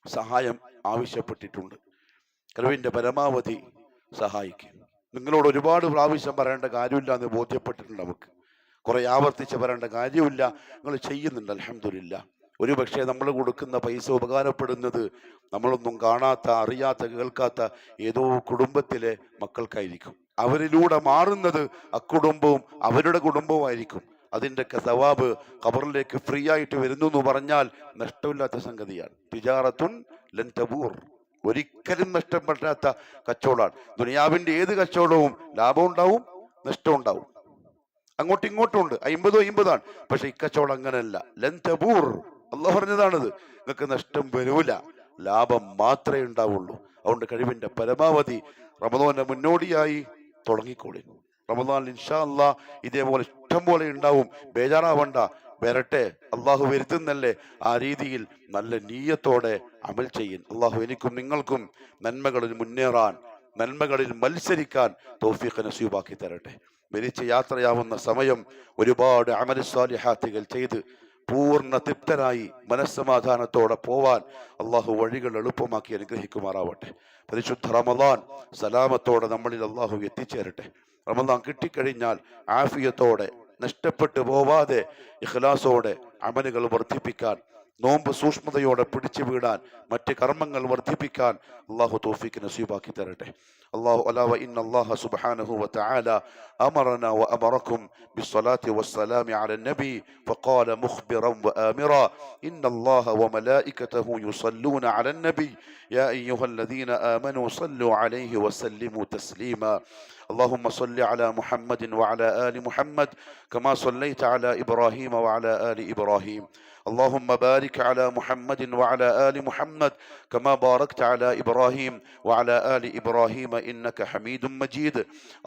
സഹായം ആവശ്യപ്പെട്ടിട്ടുണ്ട്. കഴിവിന്റെ പരമാവധി സഹായിക്കും. നിങ്ങളോട് ഒരുപാട് പ്രാവശ്യം പറയേണ്ട കാര്യമില്ല എന്ന് ബോധ്യപ്പെട്ടിട്ടുണ്ട്. നമുക്ക് കുറെ ആവർത്തിച്ച് പറയേണ്ട കാര്യമില്ല. നിങ്ങൾ ചെയ്യുന്നുണ്ട്, അൽഹംദുലില്ലാ. ഒരു പക്ഷേ നമ്മൾ കൊടുക്കുന്ന പൈസ ഉപകാരപ്പെടുന്നത് നമ്മളൊന്നും കാണാത്ത, അറിയാത്ത, കേൾക്കാത്ത ഏതോ കുടുംബത്തിലെ മക്കൾക്കായിരിക്കും. അവരിലൂടെ മാറുന്നത് അക്കുടുംബവും അവരുടെ കുടുംബവുമായിരിക്കും. അതിൻ്റെയൊക്കെ സവാബ് ഖബറിലേക്ക് ഫ്രീ ആയിട്ട് വരുന്നു എന്ന് പറഞ്ഞാൽ നഷ്ടമില്ലാത്ത സംഗതിയാണ്. തിജാറത്തുൻ ലൻ തബൂർ, ഒരിക്കലും നഷ്ടപ്പെടാത്ത കച്ചവടമാണ്. ദുനിയാവിന്റെ ഏത് കച്ചവടവും ലാഭം ഉണ്ടാവും, നഷ്ടം ഉണ്ടാവും, അങ്ങോട്ടും ഇങ്ങോട്ടും ഉണ്ട്. 50-50 പക്ഷെ ഇക്കച്ചവടം അങ്ങനെയല്ല. ലൻ തബൂർ, അല്ലാഹു പറഞ്ഞതാണിത്. നിങ്ങൾക്ക് നഷ്ടം വരൂല, ലാഭം മാത്രമേ ഉണ്ടാവുള്ളൂ. അതുകൊണ്ട് കഴിവിന്റെ പരമാവധി റമദാന്റെ മുന്നോടിയായി തുടങ്ങിക്കോളി. റമദാൻ ഇൻഷാ അല്ലാഹ് ഇതേപോലെ ഇഷ്ടം പോലെ ഉണ്ടാവും. ബേജാറാവണ്ട, വരട്ടെ, അള്ളാഹു വരുത്തുന്നല്ലേ. ആ രീതിയിൽ നല്ല നീയത്തോടെ അമൽ ചെയ്യും. അള്ളാഹു എനിക്കും നിങ്ങൾക്കും നന്മകളിൽ മുന്നേറാൻ, നന്മകളിൽ മത്സരിക്കാൻ തൗഫീഖ് നസീബാക്കി തരട്ടെ. മരിച്ച് യാത്രയാവുന്ന സമയം ഒരുപാട് അമൽ സാലിഹാത്തുകൾ ചെയ്ത് പൂർണ്ണ തൃപ്തരായി മനസ്സമാധാനത്തോടെ പോവാൻ അള്ളാഹു വഴികൾ എളുപ്പമാക്കി അനുഗ്രഹിക്കുമാറാവട്ടെ. പരിശുദ്ധ റമദാൻ സലാമത്തോടെ നമ്മളിൽ അള്ളാഹു എത്തിച്ചേരട്ടെ. റമദാൻ കിട്ടിക്കഴിഞ്ഞാൽ ആഫിയത്തോടെ, നഷ്ടപ്പെട്ടു പോവാതെ, ഇഖ്ലാസോടെ അമലുകൾ വർദ്ധിപ്പിക്കാൻ, നോമ്പ് സൂക്ഷ്മതയോടെ പിടിച്ചു വീടാൻ, മറ്റ് കർമ്മങ്ങൾ വർദ്ധിപ്പിക്കാൻ അള്ളാഹു തൗഫീഖ് നസീബാക്കി തരട്ടെ. الله ألا وإن الله سبحانه وتعالى أمرنا وأمركم بالصلاة والسلام على النبي فقال مخبرا وآمرا إن الله وملائكته يصلون على النبي يا أيها الذين آمنوا صلوا عليه وسلموا تسليما اللهم صل على محمد وعلى آل محمد كما صليت على إبراهيم وعلى آل إبراهيم اللهم بارك على محمد وعلى آل محمد كما باركت على إبراهيم وعلى آل إبراهيم إنك حميد مجيد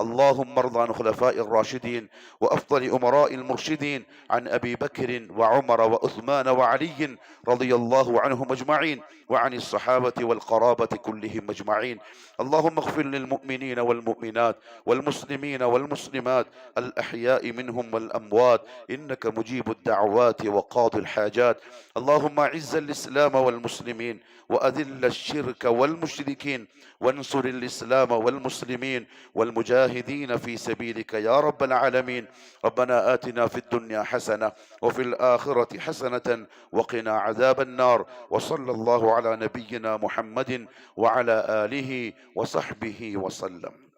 اللهم ارض عن خلفاء الراشدين وأفضل أمراء المرشدين عن أبي بكر وعمر وعثمان وعلي رضي الله عنهم أجمعين وعن الصحابة والقرابة كلهم أجمعين اللهم اغفر للمؤمنين والمؤمنات والمسلمين والمسلمات الأحياء منهم والأموات، إنك مجيب الدعوات وقاضي الحاجات. اللهم أعز الإسلام والمسلمين وأذل الشرك والمشركين، وانصر الإسلام والمسلمين والمجاهدين في سبيلك يا رب العالمين. ربنا آتنا في الدنيا حسنة وفي الآخرة حسنة وقنا عذاب النار. وصلى الله على نبينا محمد وعلى آله وصحبه وسلم.